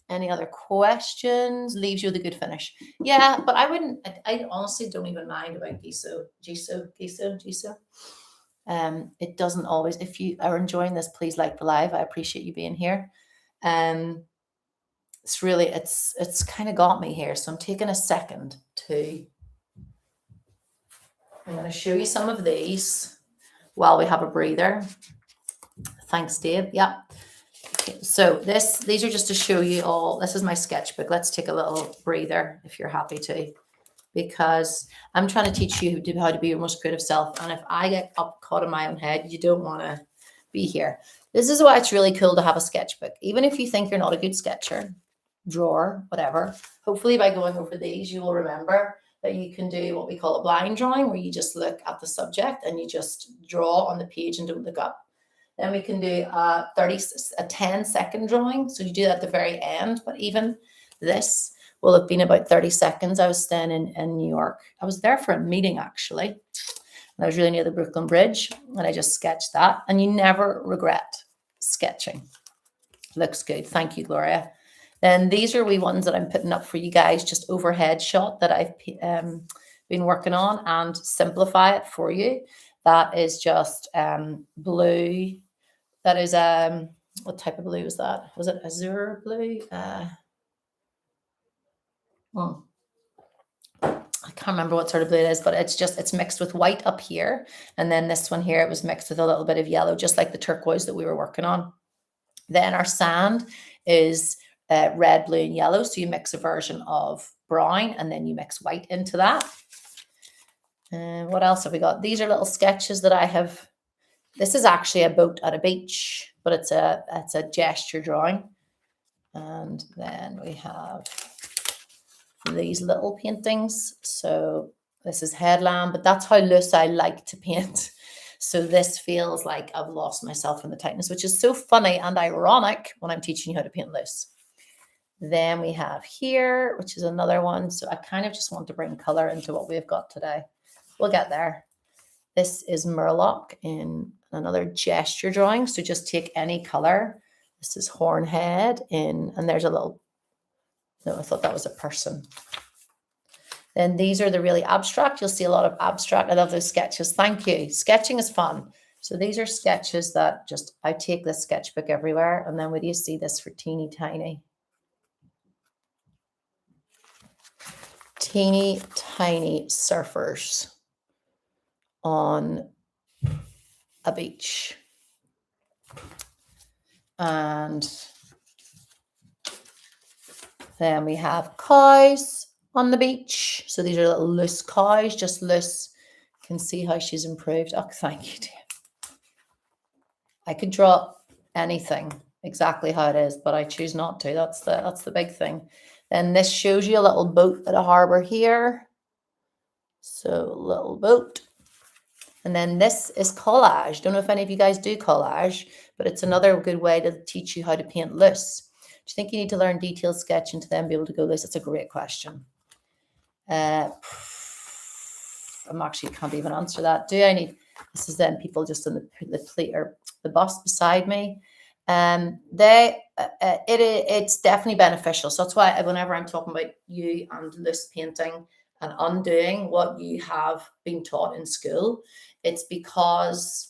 Any other questions? Leaves you with a good finish. Yeah, but I honestly don't even mind about gesso. It doesn't always, if you are enjoying this, please like the live. I appreciate you being here. It's really, it's kind of got me here. So I'm taking a second to, I'm going to show you some of these while we have a breather. Thanks, Dave. Yeah. So these are just to show you all. This is my sketchbook. Let's take a little breather if you're happy to, because I'm trying to teach you how to be your most creative self. And if I get caught in my own head, you don't want to be here. This is why it's really cool to have a sketchbook. Even if you think you're not a good sketcher, drawer, whatever, hopefully by going over these, you will remember that you can do what we call a blind drawing, where you just look at the subject and you just draw on the page and don't look up. Then we can do a 10-second drawing. So you do that at the very end. But even this will have been about 30 seconds. I was staying in New York. I was there for a meeting, actually. And I was really near the Brooklyn Bridge. And I just sketched that. And you never regret sketching. Looks good. Thank you, Gloria. Then these are wee ones that I'm putting up for you guys. Just overhead shot that I've been working on and simplify it for you. That is just blue. That is what type of blue was that? Was it azure blue? Mm. I can't remember what sort of blue it is, but it's mixed with white up here. And then this one here, it was mixed with a little bit of yellow, just like the turquoise that we were working on. Then our sand is red, blue, and yellow. So you mix a version of brown and then you mix white into that. And what else have we got? These are little sketches that I have. This is actually a boat at a beach, but it's a gesture drawing. And then we have these little paintings. So this is headland, but that's how loose I like to paint. So this feels like I've lost myself in the tightness, which is so funny and ironic when I'm teaching you how to paint loose. Then we have here, which is another one. So I kind of just want to bring color into what we've got today. We'll get there. This is Murloc in another gesture drawing. So just take any color. This is Hornhead in, and there's a little, no, I thought that was a person. Then these are the really abstract. You'll see a lot of abstract. I love those sketches. Thank you. Sketching is fun. So these are sketches that just, I take this sketchbook everywhere. And then would you see this for teeny tiny surfers on a beach. And then we have cows on the beach. So these are little loose cows, just loose. You can see how she's improved. Oh, thank you, dear. I could draw anything exactly how it is, but I choose not to. That's the big thing. Then this shows you a little boat at a harbor here. So a little boat. And then this is collage. Don't know if any of you guys do collage, but it's another good way to teach you how to paint loose. Do you think you need to learn detailed sketching to then be able to go loose? That's a great question. I'm actually can't even answer that. Do I need? This is then people just in the bus beside me. It's definitely beneficial. So that's why whenever I'm talking about you and loose painting and undoing what you have been taught in school, it's because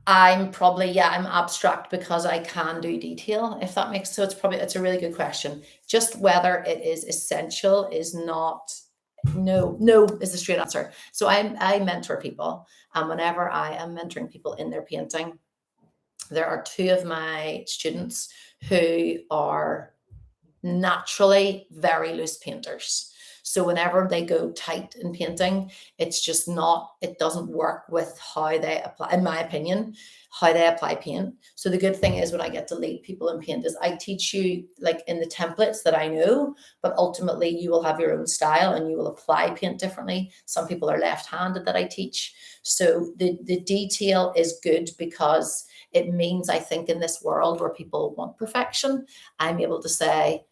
I'm abstract because I can do detail, if that makes sense. So it's a really good question. Just whether it is essential is not, no is the straight answer. So I mentor people, and whenever I am mentoring people in their painting, there are two of my students who are naturally very loose painters. So whenever they go tight in painting, it doesn't work with how they apply, in my opinion, how they apply paint. So the good thing is when I get to lead people in paint is I teach you like in the templates that I know, but ultimately you will have your own style and you will apply paint differently. Some people are left-handed that I teach. So the detail is good because it means, I think, in this world where people want perfection, I'm able to say,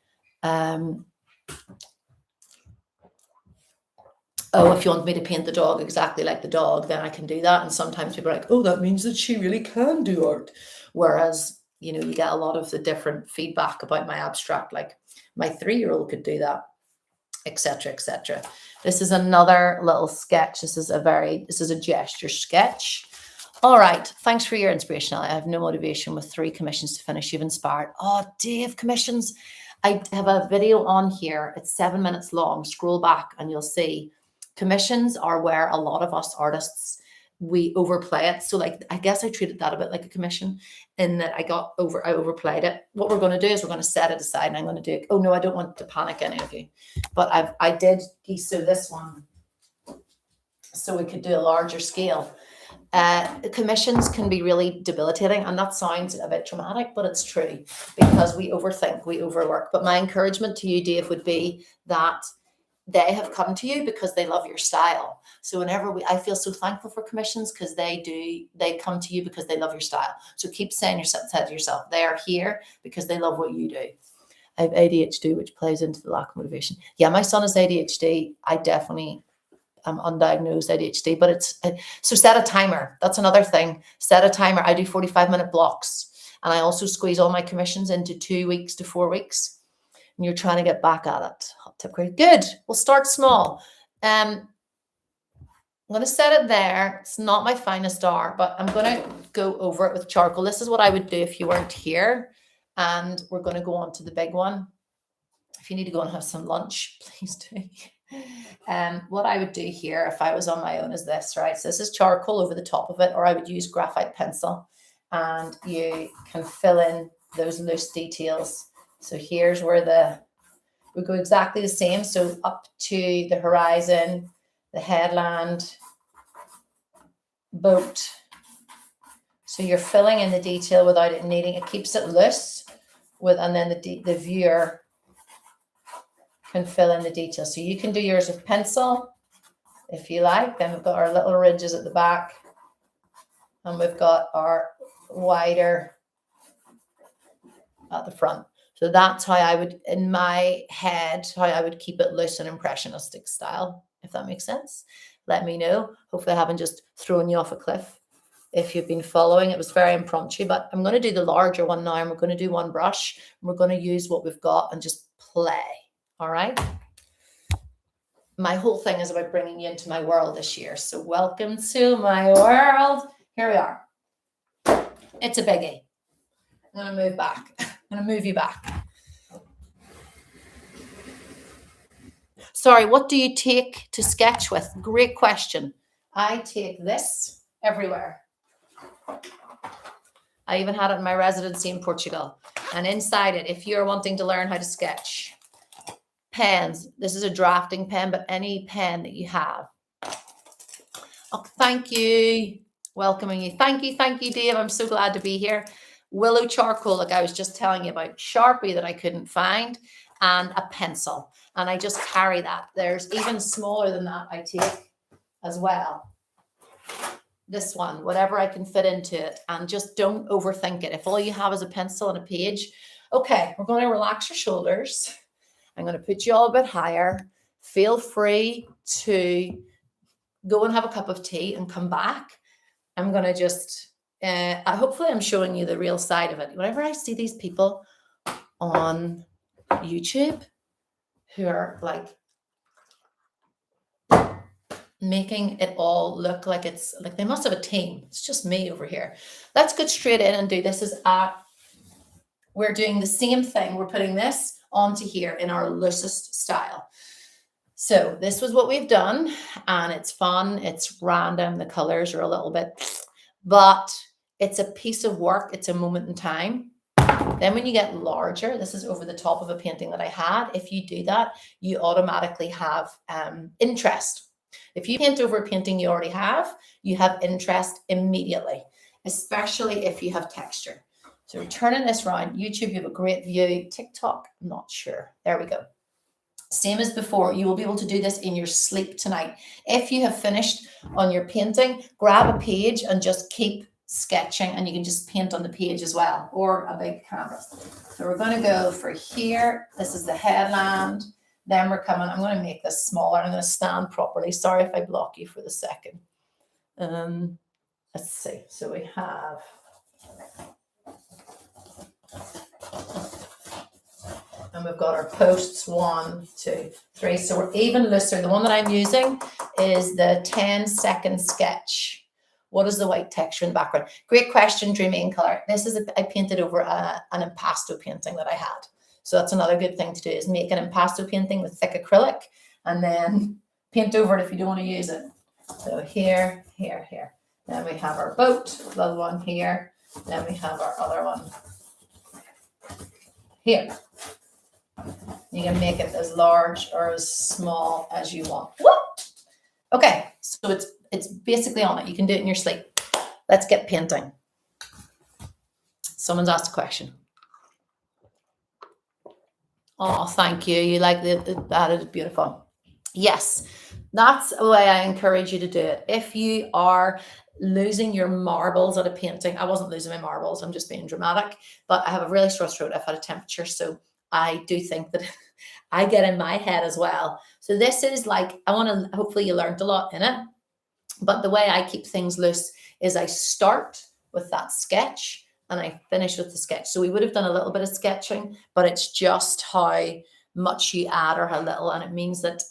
oh, if you want me to paint the dog exactly like the dog, then I can do that. And sometimes people are like, oh, that means that she really can do art. Whereas, you get a lot of the different feedback about my abstract, like my 3-year-old could do that, etc., etc. This is another little sketch. This is a gesture sketch. All right. Thanks for your inspiration, Ellie. I have no motivation with 3 commissions to finish. You've inspired. Oh, Dave, commissions. I have a video on here. It's 7 minutes long. Scroll back and you'll see commissions are where a lot of us artists, we overplay it. So like, I guess I treated that a bit like a commission in that I overplayed it. What we're going to do is we're going to set it aside and I'm going to do it. Oh no, I don't want to panic any of you, but I did so this one so we could do a larger scale. Commissions can be really debilitating, and that sounds a bit dramatic, but it's true because we overthink, we overwork. But my encouragement to you, Dave, would be that they have come to you because they love your style. So whenever I feel so thankful for commissions because they come to you because they love your style. So keep saying to yourself, they are here because they love what you do. I have ADHD, which plays into the lack of motivation. Yeah, my son has ADHD. I definitely am undiagnosed ADHD, but so set a timer. That's another thing. Set a timer. I do 45-minute blocks, and I also squeeze all my commissions into 2 weeks to 4 weeks. And you're trying to get back at it. Hot tip grade. Good. We'll start small. I'm going to set it there. It's not my finest art, but I'm going to go over it with charcoal. This is what I would do if you weren't here. And we're going to go on to the big one. If you need to go and have some lunch, please do. What I would do here if I was on my own is this, right? So this is charcoal over the top of it, or I would use graphite pencil, and you can fill in those loose details. So here's where we go exactly the same. So up to the horizon, the headland, boat. So you're filling in the detail without it needing, it keeps it loose and then the viewer can fill in the detail. So you can do yours with pencil if you like. Then we've got our little ridges at the back, and we've got our wider at the front. So that's how I would, in my head, how I would keep it loose and impressionistic style, if that makes sense. Let me know. Hopefully I haven't just thrown you off a cliff. If you've been following, it was very impromptu, but I'm going to do the larger one now, and we're going to do one brush, and we're going to use what we've got and just play. All right. My whole thing is about bringing you into my world this year. So welcome to my world. Here we are. It's a biggie. I'm going to move back. I'm going to move you back. Sorry, what do you take to sketch with? Great question. I take this everywhere. I even had it in my residency in Portugal. And inside it, if you're wanting to learn how to sketch, pens. This is a drafting pen, but any pen that you have. Oh, thank you. Welcoming you. Thank you, Dave. I'm so glad to be here. Willow charcoal, like I was just telling you about, Sharpie that I couldn't find, and a pencil. And I just carry that. There's even smaller than that I take as well. This one, whatever I can fit into it, and just don't overthink it. If all you have is a pencil and a page, okay, we're going to relax your shoulders. I'm going to put you all a bit higher. Feel free to go and have a cup of tea and come back. I'm going to just, hopefully I'm showing you the real side of it. Whenever I see these people on YouTube who are like making it all look like it's like they must have a team. It's just me over here. Let's get straight in and do this. We're doing the same thing. We're putting this onto here in our loosest style. So this was what we've done, and it's fun. It's random. The colors are a little bit, but it's a piece of work. It's a moment in time. Then when you get larger, this is over the top of a painting that I had. If you do that, you automatically have interest. If you paint over a painting you already have, you have interest immediately, especially if you have texture. So we're turning this around. YouTube, you have a great view. TikTok, I'm not sure. There we go. Same as before, you will be able to do this in your sleep tonight. If you have finished on your painting, grab a page and just keep sketching, and you can just paint on the page as well, or a big canvas. So we're going to go for here. This is the headland. Then we're coming, I'm going to make this smaller. I'm going to stand properly. Sorry if I block you for the second. Let's see. So we have... and we've got our posts 1, 2, 3. So we're even looser. The one that I'm using is the 10-second sketch. What is the white texture in the background? Great question, Dreamy in Color. This is I painted over an impasto painting that I had. So that's another good thing to do, is make an impasto painting with thick acrylic and then paint over it if you don't want to use it. So here, here, here. Then we have our boat, little one here. Then we have our other one here. You can make it as large or as small as you want. Woo! Okay, so it's basically on it. You can do it in your sleep. Let's get painting. Someone's asked a question. Oh, thank you. You like that is beautiful. Yes, that's the way I encourage you to do it. If you are losing your marbles at a painting, I wasn't losing my marbles, I'm just being dramatic, but I have a really sore throat. I've had a temperature, so I do think that I get in my head as well. So this is like, hopefully you learned a lot in it, but the way I keep things loose is I start with that sketch and I finish with the sketch. So we would have done a little bit of sketching, but it's just how much you add or how little. And it means that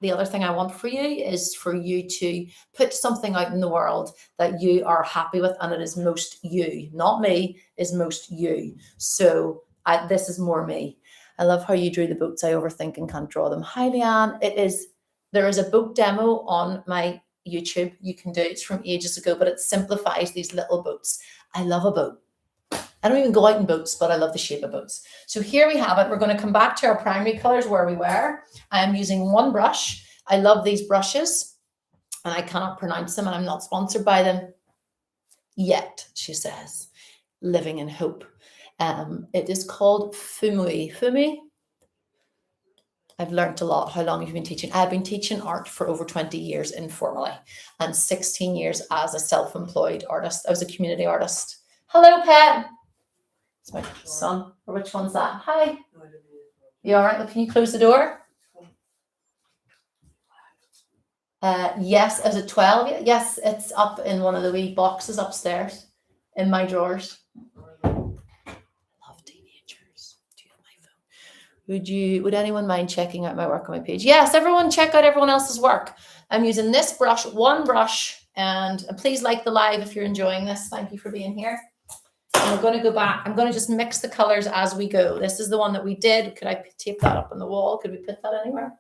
the other thing I want for you is for you to put something out in the world that you are happy with, and it is most you, not me, is most you. So this is more me. I love how you drew the boats. I overthink and can't draw them. Hi, Leanne. There is a boat demo on my YouTube. You can do it. It's from ages ago, but it simplifies these little boats. I love a boat. I don't even go out in boats, but I love the shape of boats. So here we have it. We're going to come back to our primary colors where we were. I'm using one brush. I love these brushes and I cannot pronounce them and I'm not sponsored by them yet, she says, living in hope. It is called Fumui. Fumui? I've learned a lot. How long have you been teaching? I've been teaching art for over 20 years informally and 16 years as a self-employed artist. I was a community artist. Hello, Pet. It's my son. Or which one's that? Hi. You all right? Look, can you close the door? Yes. Is it 12? Yes, it's up in one of the wee boxes upstairs in my drawers. Love teenagers. Do you have my phone? Would anyone mind checking out my work on my page? Yes, everyone check out everyone else's work. I'm using this brush, one brush, and please like the live if you're enjoying this. Thank you for being here. And we're going to go back. I'm going to just mix the colors as we go. This is the one that we did. Could I tape that up on the wall? Could we put that anywhere?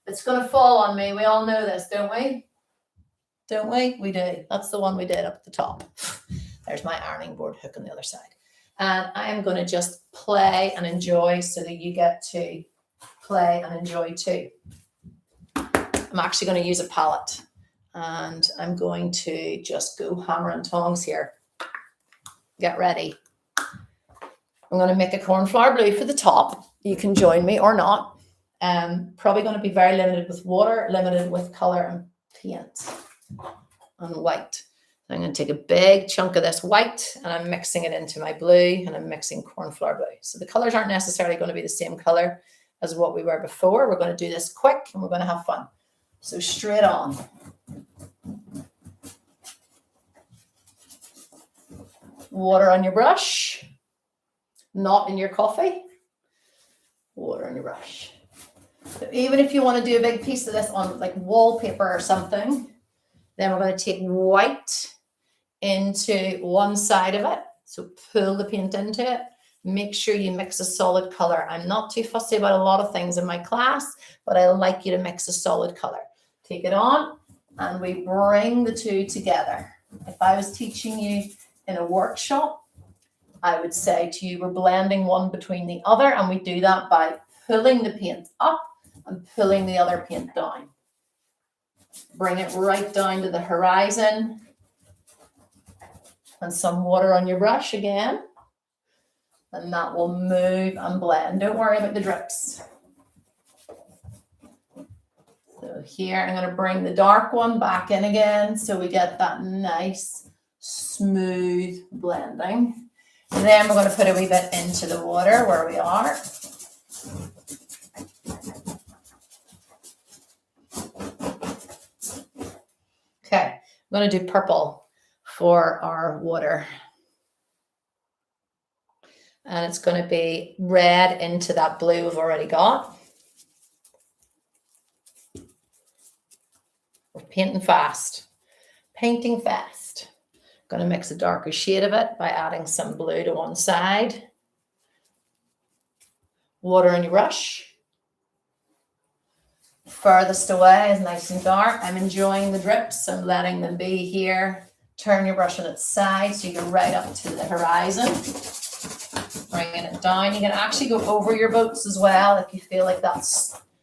It's going to fall on me. We all know this, don't we? Don't we? We do. That's the one we did up at the top. There's my ironing board hook on the other side. And I am going to just play and enjoy so that you get to play and enjoy too. I'm actually going to use a palette. And I'm going to just go hammer and tongs here. Get ready. I'm going to make a cornflower blue for the top. You can join me or not. Probably going to be very limited with water, limited with color and paint and white. I'm going to take a big chunk of this white and I'm mixing it into my blue and I'm mixing cornflower blue. So the colors aren't necessarily going to be the same color as what we were before. We're going to do this quick and we're going to have fun. So straight on. Water on your brush, not in your coffee. Water on your brush. So even if you want to do a big piece of this on like wallpaper or something, then we're going to take white into one side of it. So pull the paint into it. Make sure you mix a solid color. I'm not too fussy about a lot of things in my class, but I like you to mix a solid color. Take it on and we bring the two together. If I was teaching you in a workshop, I would say to you, we're blending one between the other, and we do that by pulling the paint up and pulling the other paint down. Bring it right down to the horizon. And some water on your brush again. And that will move and blend. Don't worry about the drips. So here, I'm going to bring the dark one back in again so we get that nice, smooth blending. And then we're going to put a wee bit into the water where we are. Okay, I'm going to do purple for our water. And it's going to be red into that blue we've already got. We're painting fast. Painting fast. Going to mix a darker shade of it by adding some blue to one side. Water on your brush. Furthest away is nice and dark. I'm enjoying the drips. I'm letting them be here. Turn your brush on its side so you go right up to the horizon. Bringing it down. You can actually go over your boats as well if you feel like that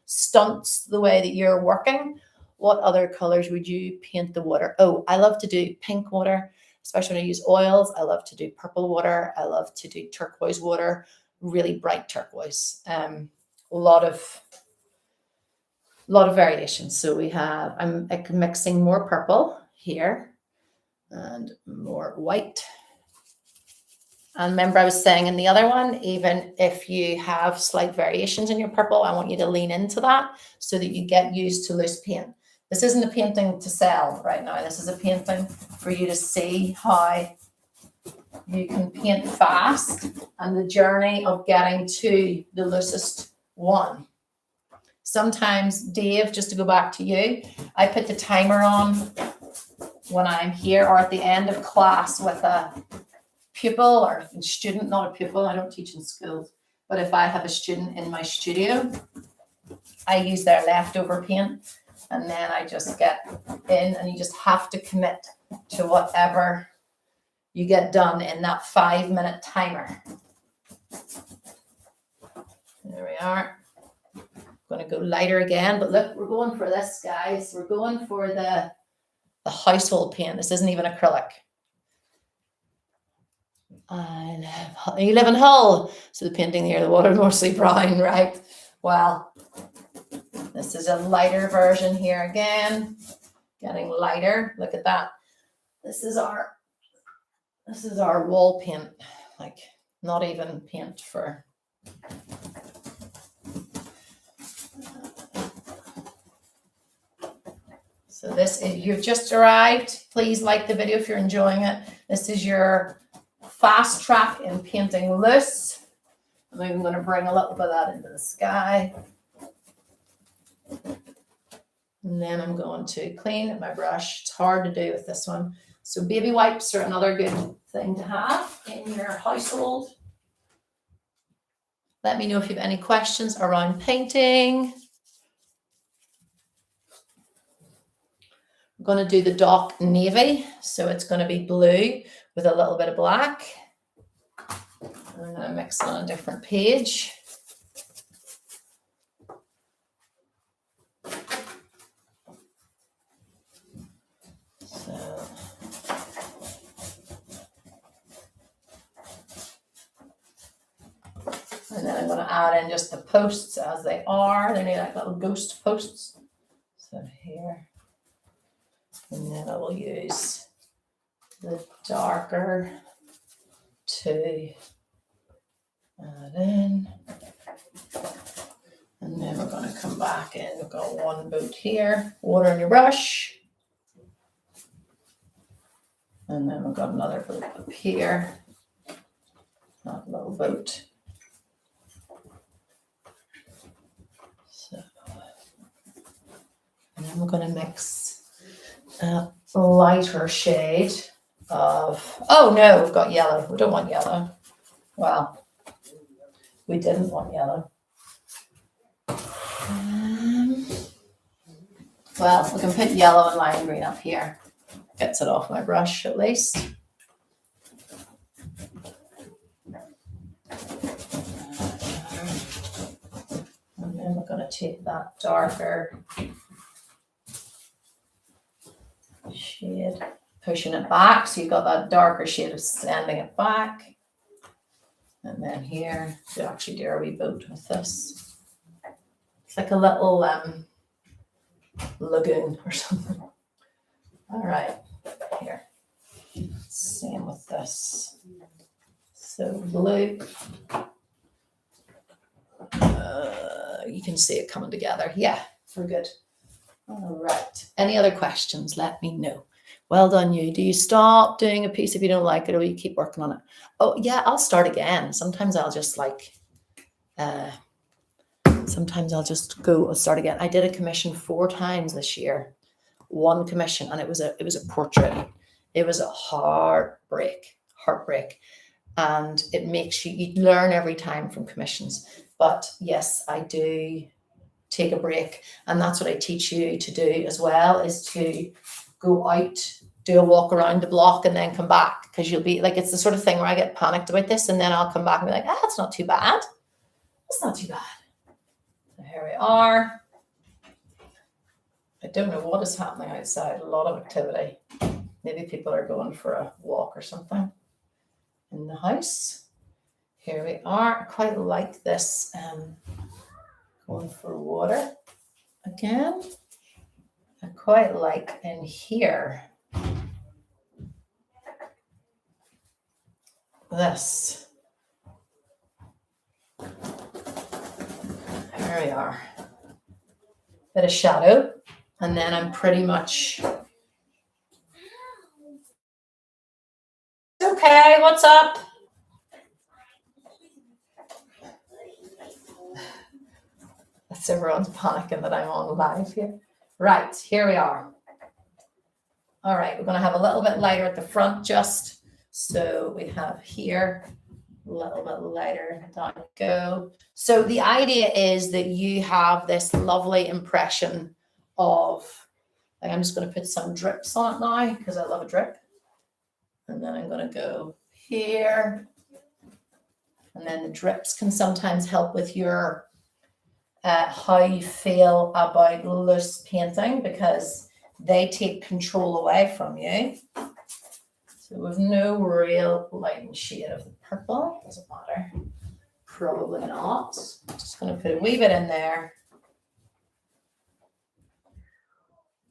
stunts the way that you're working. What other colors would you paint the water? Oh, I love to do pink water, especially when I use oils. I love to do purple water. I love to do turquoise water, really bright turquoise. A lot of variations. So we have, I'm mixing more purple here and more white. And remember I was saying in the other one, even if you have slight variations in your purple, I want you to lean into that so that you get used to loose paint. This isn't a painting to sell right now. This is a painting for you to see how you can paint fast and the journey of getting to the loosest one. Sometimes, Dave, just to go back to you, I put the timer on when I'm here or at the end of class with a pupil or student, not a pupil. I don't teach in schools, But if I have a student in my studio, I use their leftover paint, and then I just get in, and you just have to commit to whatever you get done in that 5-minute timer. There we are. Going to go lighter again, but look, we're going for this, guys. We're going for the household paint. This isn't even acrylic. You live in Hull, so the painting here, the water mostly brown, right? Well, this is a lighter version here again, getting lighter. Look at that. This is our wall paint, like not even paint for. So this is, you've just arrived. Please like the video if you're enjoying it. This is your fast track in painting loose. I'm even going to bring a little bit of that into the sky. And then I'm going to clean my brush. It's hard to do with this one. So baby wipes are another good thing to have in your household. Let me know if you have any questions around painting. I'm going to do the dock navy. So it's going to be blue with a little bit of black. I'm going to mix it on a different page. So, and then I'm going to add in just the posts as they are. They're like little ghost posts. So here. And then I will use the darker to add in. And then we're going to come back in. We've got one boat here. Water in your brush. And then we've got another boat up here. That little boat. So, and then we're going to mix a lighter shade of, oh no, we've got yellow. We don't want yellow. Well, we didn't want yellow. Well, we can put yellow and lime green up here. Gets it off my brush at least. And then we're going to take that darker shade, pushing it back. So you've got that darker shade of sending it back. And then here, to actually do a wee boat with this. It's like a little lagoon or something. All right, here. Same with this. So blue. You can see it coming together. Yeah, we're good. All right. Any other questions? Let me know. Well done, you. Do you stop doing a piece if you don't like it, or you keep working on it? Oh, yeah, I'll start again. Sometimes I'll just like, sometimes I'll just go start again. I did a commission 4 times this year. One commission, and it was a portrait. It was a heartbreak. And it makes you learn every time from commissions. But yes, I do take a break. And that's what I teach you to do as well, is to go out, do a walk around the block, and then come back. Because you'll be like, it's the sort of thing where I get panicked about this, and then I'll come back and be like, it's not too bad. It's not too bad. So here we are. I don't know what is happening outside. A lot of activity. Maybe people are going for a walk or something in the house. Here we are. I quite like this. Going for water again. I quite like in here this. Here we are. Bit of shadow. And then I'm pretty much okay. What's up? That's everyone's panicking that I'm on live here. Right, here we are. All right, we're going to have a little bit lighter at the front just. So we have here A little bit lighter. Down you go. So the idea is that you have this lovely impression of, like, I'm just going to put some drips on it now because I love a drip. And then I'm going to go here. And then the drips can sometimes help with your how you feel about loose painting because they take control away from you. So with no real light and shade of the purple, doesn't matter. Probably not. Just going to put a wee bit in there.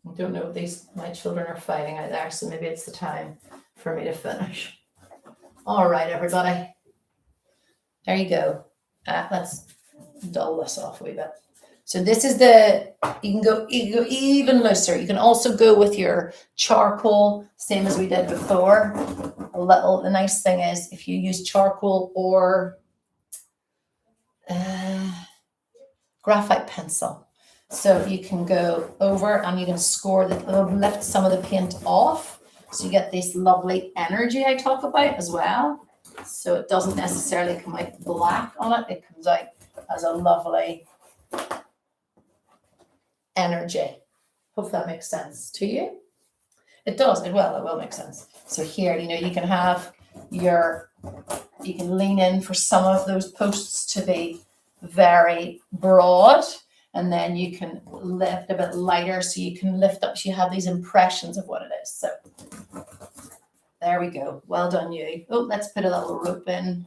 I don't know if my children are fighting out there, so maybe it's the time for me to finish. All right, everybody. There you go. Let's dull this off a wee bit. So this is you can go even looser. You can also go with your charcoal, same as we did before. The nice thing is if you use charcoal or graphite pencil. So you can go over and you can lift some of the paint off. So you get this lovely energy I talk about as well. So it doesn't necessarily come out black on it. It comes out as a lovely energy. Hope that makes sense to you. It does. It will make sense. So here, you can lean in for some of those posts to be very broad, and then you can lift a bit lighter so you can lift up, so you have these impressions of what it is. So there we go. Well done, you. Oh, let's put a little rope in.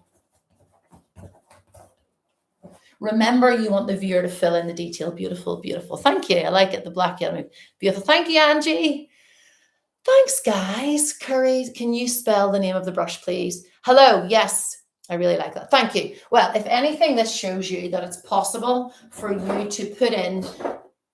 Remember, you want the viewer to fill in the detail. Beautiful, beautiful. Thank you. I like it. The black yellow. Beautiful. Thank you, Angie. Thanks, guys. Curry, can you spell the name of the brush, please? Hello. Yes, I really like that. Thank you. Well, if anything, this shows you that it's possible for you to put in.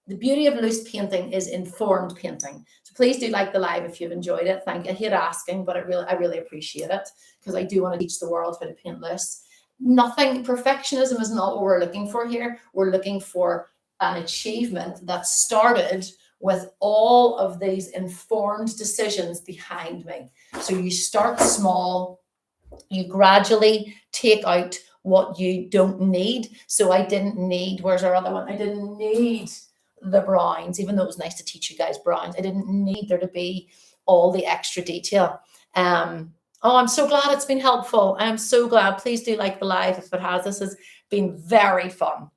The beauty of loose painting is informed painting. So please do like the live if you've enjoyed it. Thank you. I hate asking, but I really appreciate it because I do want to teach the world how to paint loose. Perfectionism is not what we're looking for here. We're looking for an achievement that started with all of these informed decisions behind me. So you start small, you gradually take out what you don't need. So I didn't need, where's our other one? I didn't need the browns, even though it was nice to teach you guys browns. I didn't need there to be all the extra detail. Oh, I'm so glad it's been helpful. I'm so glad. Please do like the live if it has. This has been very fun.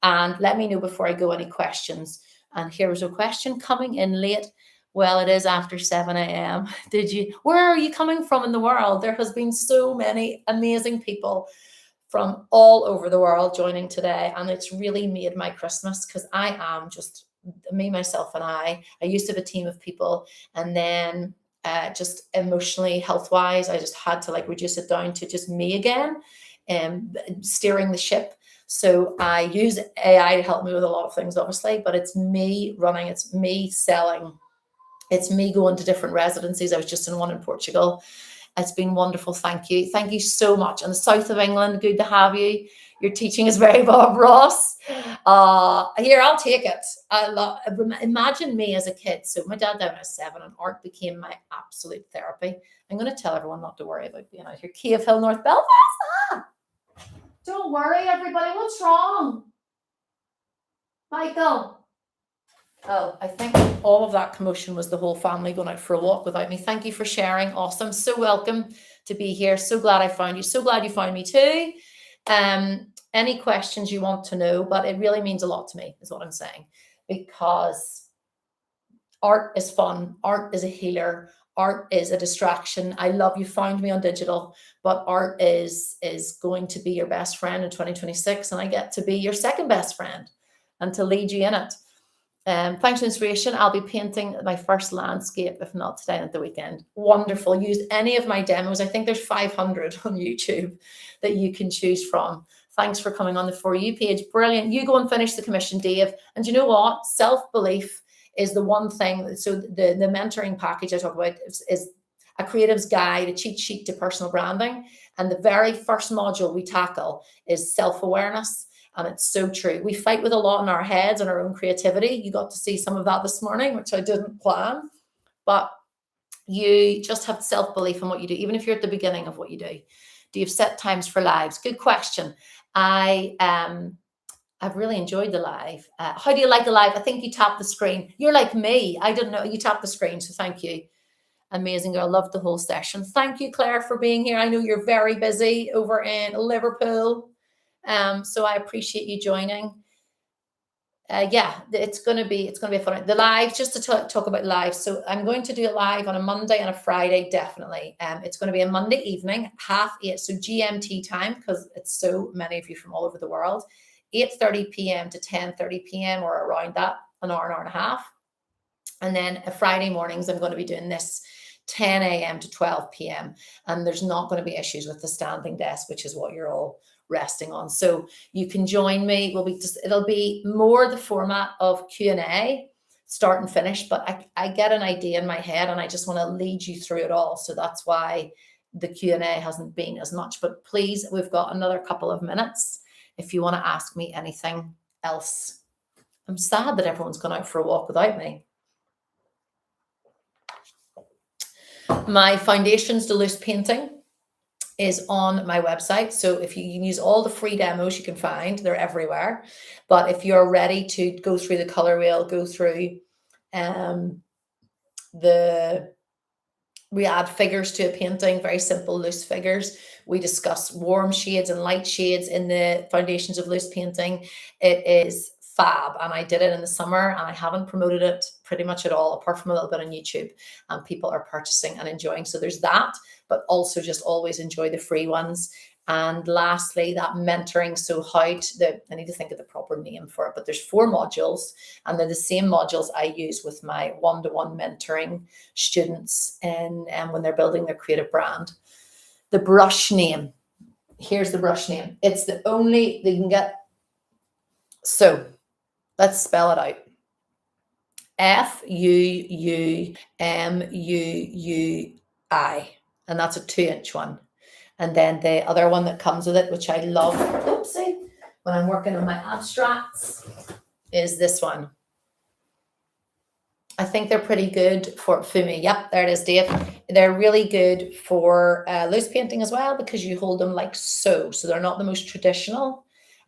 And let me know before I go any questions. And here's a question coming in late. Well, it is after 7 a.m. Where are you coming from in the world? There has been so many amazing people from all over the world joining today. And it's really made my Christmas because I am just me, myself, and I. I used to have a team of people, and then just emotionally, health-wise, I just had to reduce it down to just me again, steering the ship. So I use AI to help me with a lot of things, obviously, but it's me running, it's me selling, it's me going to different residencies. I was just in one in Portugal. It's been wonderful. Thank you. Thank you so much. In the south of England, good to have you. Your teaching is very Bob Ross. Here, I'll take it. Imagine me as a kid. So my dad died when I was 7 and art became my absolute therapy. I'm going to tell everyone not to worry about being out here. Cave Hill, North Belfast. Don't worry, everybody. What's wrong? Michael. Oh, I think all of that commotion was the whole family going out for a walk without me. Thank you for sharing. Awesome. So welcome to be here. So glad I found you. So glad you found me too. Any questions you want to know, but it really means a lot to me is what I'm saying, because art is fun. Art is a healer. Art is a distraction. I love you found me on digital, but art is going to be your best friend in 2026. And I get to be your second best friend and to lead you in it. Thanks for inspiration. I'll be painting my first landscape, if not today at the weekend. Wonderful. Use any of my demos. I think there's 500 on YouTube that you can choose from. Thanks for coming on the For You page. Brilliant. You go and finish the commission, Dave. And you know what? Self-belief is the one thing. So the mentoring package I talk about is a creative's guide, a cheat sheet to personal branding. And the very first module we tackle is self-awareness. And it's so true. We fight with a lot in our heads and our own creativity. You got to see some of that this morning, which I didn't plan. But you just have self-belief in what you do, even if you're at the beginning of what you do. Do you have set times for lives? Good question. I've really enjoyed the live. How do you like the live? I think you tap the screen. You're like me. I didn't know you tap the screen. So thank you. Amazing girl. Loved the whole session. Thank you, Claire, for being here. I know you're very busy over in Liverpool. So I appreciate you joining. Yeah, it's gonna be a fun. The live, just to talk about live. So I'm going to do a live on a Monday and a Friday, definitely. It's going to be a Monday evening, 8:30, so GMT time, because it's so many of you from all over the world. 8:30 p.m. to 10:30 p.m. or around that, an hour and a half. And then Friday mornings, I'm going to be doing this 10 a.m. to 12 p.m. And there's not going to be issues with the standing desk, which is what you're all resting on. So you can join me. It'll be more the format of Q&A, start and finish, but I get an idea in my head and I just want to lead you through it all. So that's why the Q&A hasn't been as much. But please, we've got another couple of minutes if you want to ask me anything else. I'm sad that everyone's gone out for a walk without me. My Foundations to Loose Painting is on my website. So if you can use all the free demos you can find, they're everywhere. But if you're ready to go through the color wheel, go through we add figures to a painting, very simple loose figures. We discuss warm shades and light shades in the Foundations of Loose Painting. It is fab, and I did it in the summer and I haven't promoted it pretty much at all, apart from a little bit on YouTube, and people are purchasing and enjoying. So there's that, but also just always enjoy the free ones. And lastly, that mentoring. So I need to think of the proper name for it, but there's 4 modules, and they're the same modules I use with my one-to-one mentoring students and when they're building their creative brand. The brush name, here's the brush name. It's the only they can get. So let's spell it out. FUUMUUI, and that's a 2-inch one. And then the other one that comes with it, which I love, oopsie, when I'm working on my abstracts, is this one. I think they're pretty good for Fumi. Yep, there it is, Dave. They're really good for loose painting as well, because you hold them like so. So they're not the most traditional,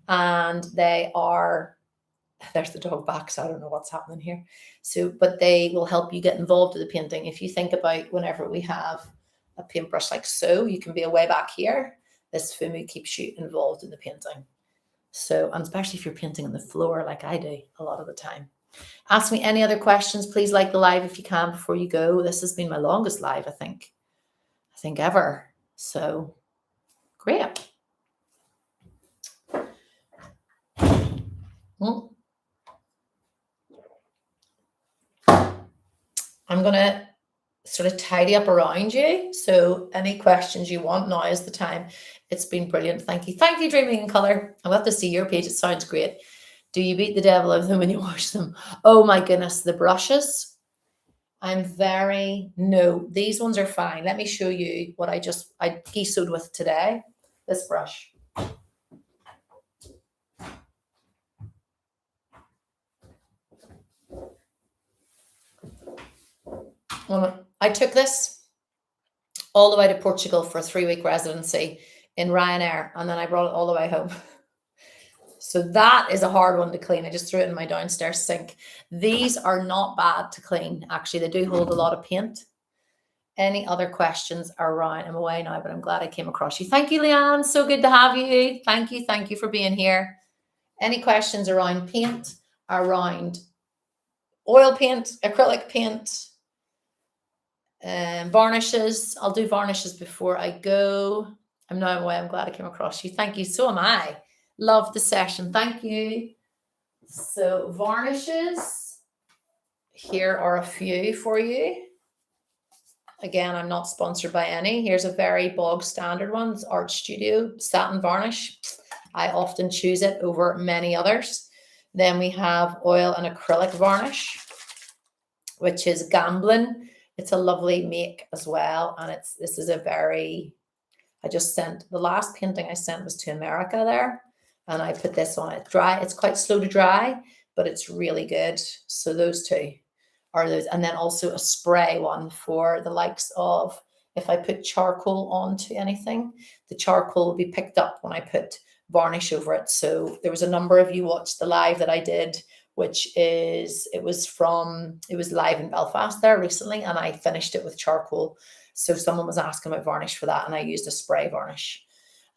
and they are, there's the dog back, so I don't know what's happening here. So, but they will help you get involved with the painting. If you think about whenever we have a paintbrush like so, you can be way back here. This Fumu keeps you involved in the painting. So, and especially if you're painting on the floor like I do a lot of the time. Ask me any other questions. Please like the live if you can before you go. This has been my longest live, I think ever. So, great. Well, I'm going to sort of tidy up around you. So any questions you want, now is the time. It's been brilliant. Thank you. Thank you, Dreaming in Color. I'll have to see your page. It sounds great. Do you beat the devil out of them when you wash them? Oh my goodness, the brushes. No, these ones are fine. Let me show you what I geesoed with today. This brush. Well, I took this all the way to Portugal for a 3-week residency in Ryanair, and then I brought it all the way home. So that is a hard one to clean. I just threw it in my downstairs sink. These are not bad to clean. Actually, they do hold a lot of paint. Any other questions around? I'm away now, but I'm glad I came across you. Thank you, Leanne. So good to have you. Thank you. Thank you for being here. Any questions around paint, around oil paint, acrylic paint, varnishes? I'll do varnishes before I go. I'm now away. I'm glad I came across you. Thank you. So am I. Love the session. Thank you. So varnishes, here are a few for you. Again, I'm not sponsored by any. Here's a very bog standard one. It's Art Studio satin varnish. I often choose it over many others. Then we have oil and acrylic varnish, which is Gamblin. It's a lovely make as well. And this is a very, the last painting I sent was to America there. And I put this on it. Dry. It's quite slow to dry, but it's really good. So those two are those. And then also a spray one for the likes of, if I put charcoal onto anything, the charcoal will be picked up when I put varnish over it. So there was a number of you watched the live that I did, it was live in Belfast there recently, and I finished it with charcoal. So someone was asking about varnish for that, and I used a spray varnish.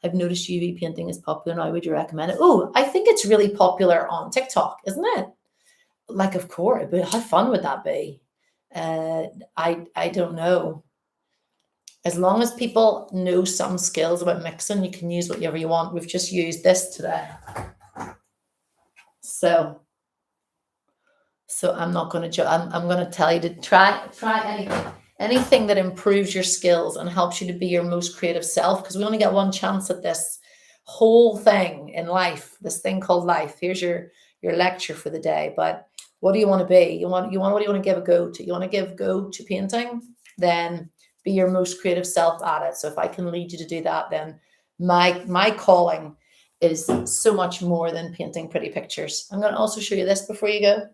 I've noticed UV painting is popular now. Would you recommend it? Oh, I think it's really popular on TikTok, isn't it? Like, of course, but how fun would that be? I don't know. As long as people know some skills about mixing, you can use whatever you want. We've just used this today. So I'm not going to, I'm going to tell you to try anything that improves your skills and helps you to be your most creative self, because we only get one chance at this whole thing in life, this thing called life. Here's your lecture for the day. But what do you want to be? What do you want to give a go to? You want to give go to painting? Then be your most creative self at it. So if I can lead you to do that, then my calling is so much more than painting pretty pictures. I'm going to also show you this before you go.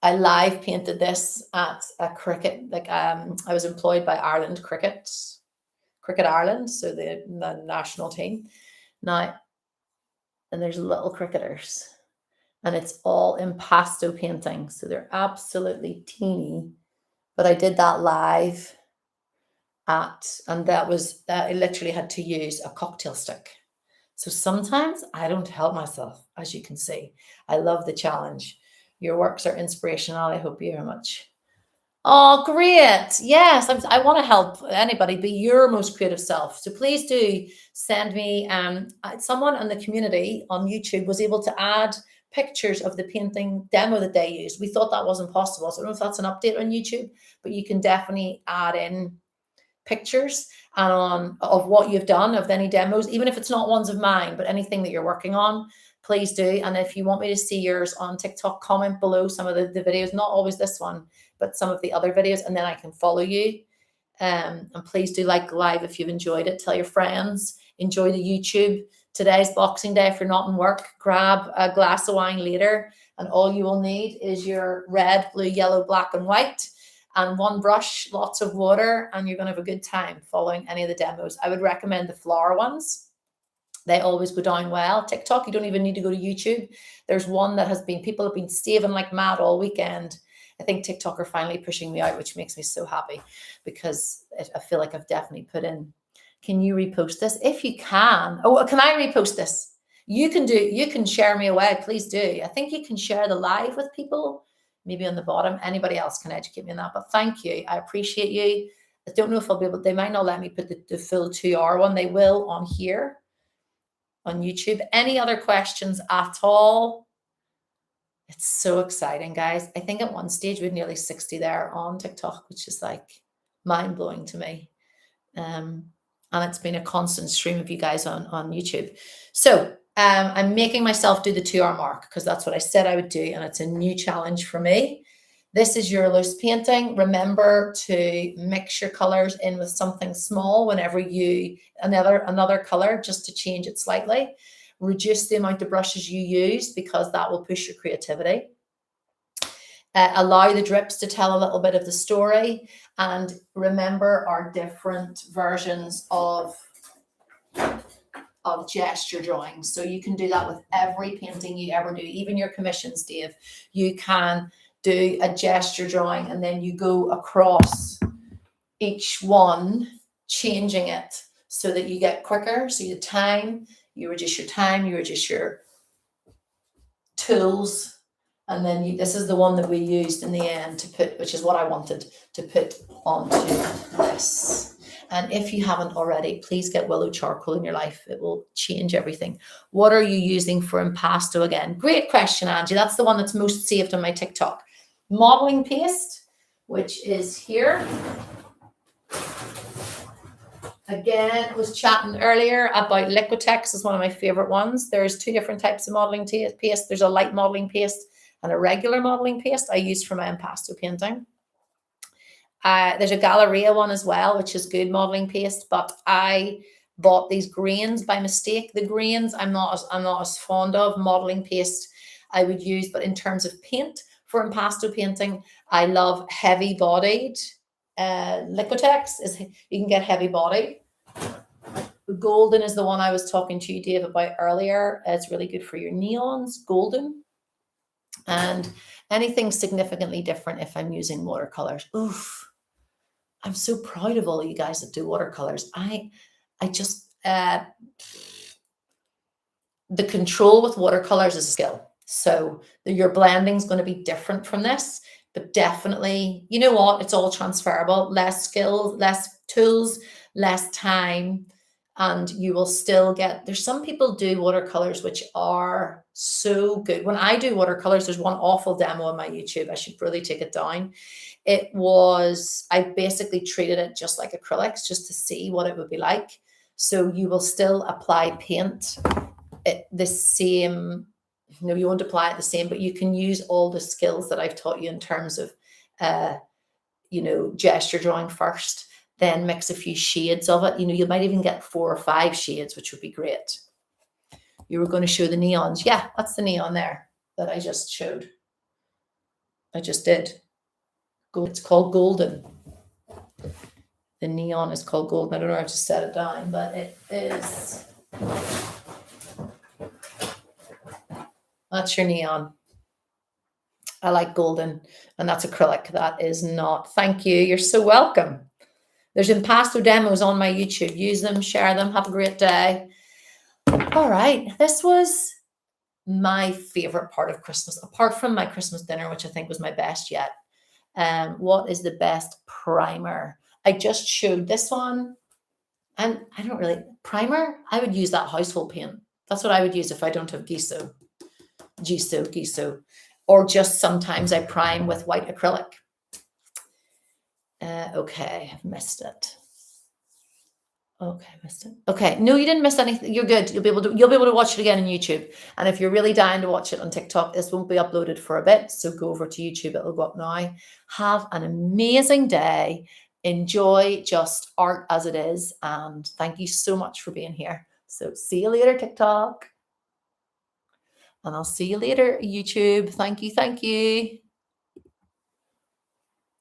I live painted this at a cricket, I was employed by Ireland Cricket Ireland, so the national team. Now, and there's little cricketers, and it's all impasto painting, so they're absolutely teeny. But I did that live and I literally had to use a cocktail stick. So sometimes I don't help myself, as you can see. I love the challenge. Your works are inspirational. I hope you very much. Oh, great. Yes, I want to help anybody be your most creative self. So please do send me, someone in the community on YouTube was able to add pictures of the painting demo that they used. We thought that wasn't possible. So I don't know if that's an update on YouTube, but you can definitely add in pictures of what you've done, of any demos, even if it's not ones of mine, but anything that you're working on, please do. And if you want me to see yours on TikTok, comment below some of the videos, not always this one, but some of the other videos, and then I can follow you. And please do like live if you've enjoyed it. Tell your friends, enjoy the YouTube. Today's Boxing Day. If you're not in work, grab a glass of wine later, and all you will need is your red, blue, yellow, black, and white, and one brush, lots of water, and you're going to have a good time following any of the demos. I would recommend the flower ones. They always go down well. TikTok, you don't even need to go to YouTube. There's one that people have been saving like mad all weekend. I think TikTok are finally pushing me out, which makes me so happy, because I feel like I've definitely put in. Can you repost this? If you can. Oh, can I repost this? You can share me away. Please do. I think you can share the live with people. Maybe on the bottom. Anybody else can educate me on that. But thank you. I appreciate you. I don't know if I'll be able, they might not let me put the full 2-hour one. They will on here on YouTube. Any other questions at all? It's so exciting, guys. I think at one stage we had nearly 60 there on TikTok, which is like mind-blowing to me. And it's been a constant stream of you guys on YouTube. So I'm making myself do the 2-hour mark, because that's what I said I would do, and it's a new challenge for me. This is your loose painting. Remember to mix your colors in with something small whenever another color, just to change it slightly. Reduce the amount of brushes you use, because that will push your creativity. Allow the drips to tell a little bit of the story, and remember our different versions of gesture drawing. So you can do that with every painting you ever do, even your commissions, Dave. You can do a gesture drawing and then you go across each one, changing it so that you get quicker. So you reduce your time, you reduce your tools. And then this is the one that we used in the end to put, which is what I wanted to put onto this. And if you haven't already, please get willow charcoal in your life. It will change everything. What are you using for impasto again? Great question, Angie. That's the one that's most saved on my TikTok. Modeling paste, which is here. Again, I was chatting earlier about Liquitex is one of my favorite ones. There's 2 different types of modeling paste. There's a light modeling paste and a regular modeling paste I use for my impasto painting. There's a Galleria one as well, which is good modeling paste, but I bought these grains by mistake. The grains I'm not as fond of. Modeling paste I would use, but in terms of paint for impasto painting, I love heavy bodied Liquitex is you can get heavy body. Golden is the one I was talking to you, Dave, about earlier. It's really good for your neons, golden. And anything significantly different if I'm using watercolors. Oof. I'm so proud of all you guys that do watercolors. I just the control with watercolors is a skill. So your blending is going to be different from this, but definitely, you know what? It's all transferable. Less skill, less tools, less time, and you will still get. There's some people do watercolors which are so good. When I do watercolors, there's one awful demo on my YouTube. I should really take it down. I basically treated it just like acrylics, just to see what it would be like. So you will still apply paint the same. No, you won't apply it the same, but you can use all the skills that I've taught you in terms of, gesture drawing first, then mix a few shades of it. You might even get 4 or 5 shades, which would be great. You were going to show the neons. Yeah, that's the neon there that I just showed. I just did. It's called golden. The neon is called golden. I don't know how to set it down, but it is. That's your neon. I like golden, and that's acrylic. That is not. Thank you. You're so welcome. There's impasto demos on my YouTube. Use them, share them. Have a great day. All right. This was my favorite part of Christmas, apart from my Christmas dinner, which I think was my best yet. What is the best primer? I just showed this one, and I don't really primer. I would use that household paint. That's what I would use if I don't have Giso, or just sometimes I prime with white acrylic. Okay, I've missed it. Okay, missed it. Okay, no, you didn't miss anything. You're good. You'll be able to watch it again on YouTube. And if you're really dying to watch it on TikTok, this won't be uploaded for a bit. So go over to YouTube. It'll go up now. Have an amazing day. Enjoy just art as it is. And thank you so much for being here. So see you later, TikTok. And I'll see you later, YouTube. Thank you. Thank you.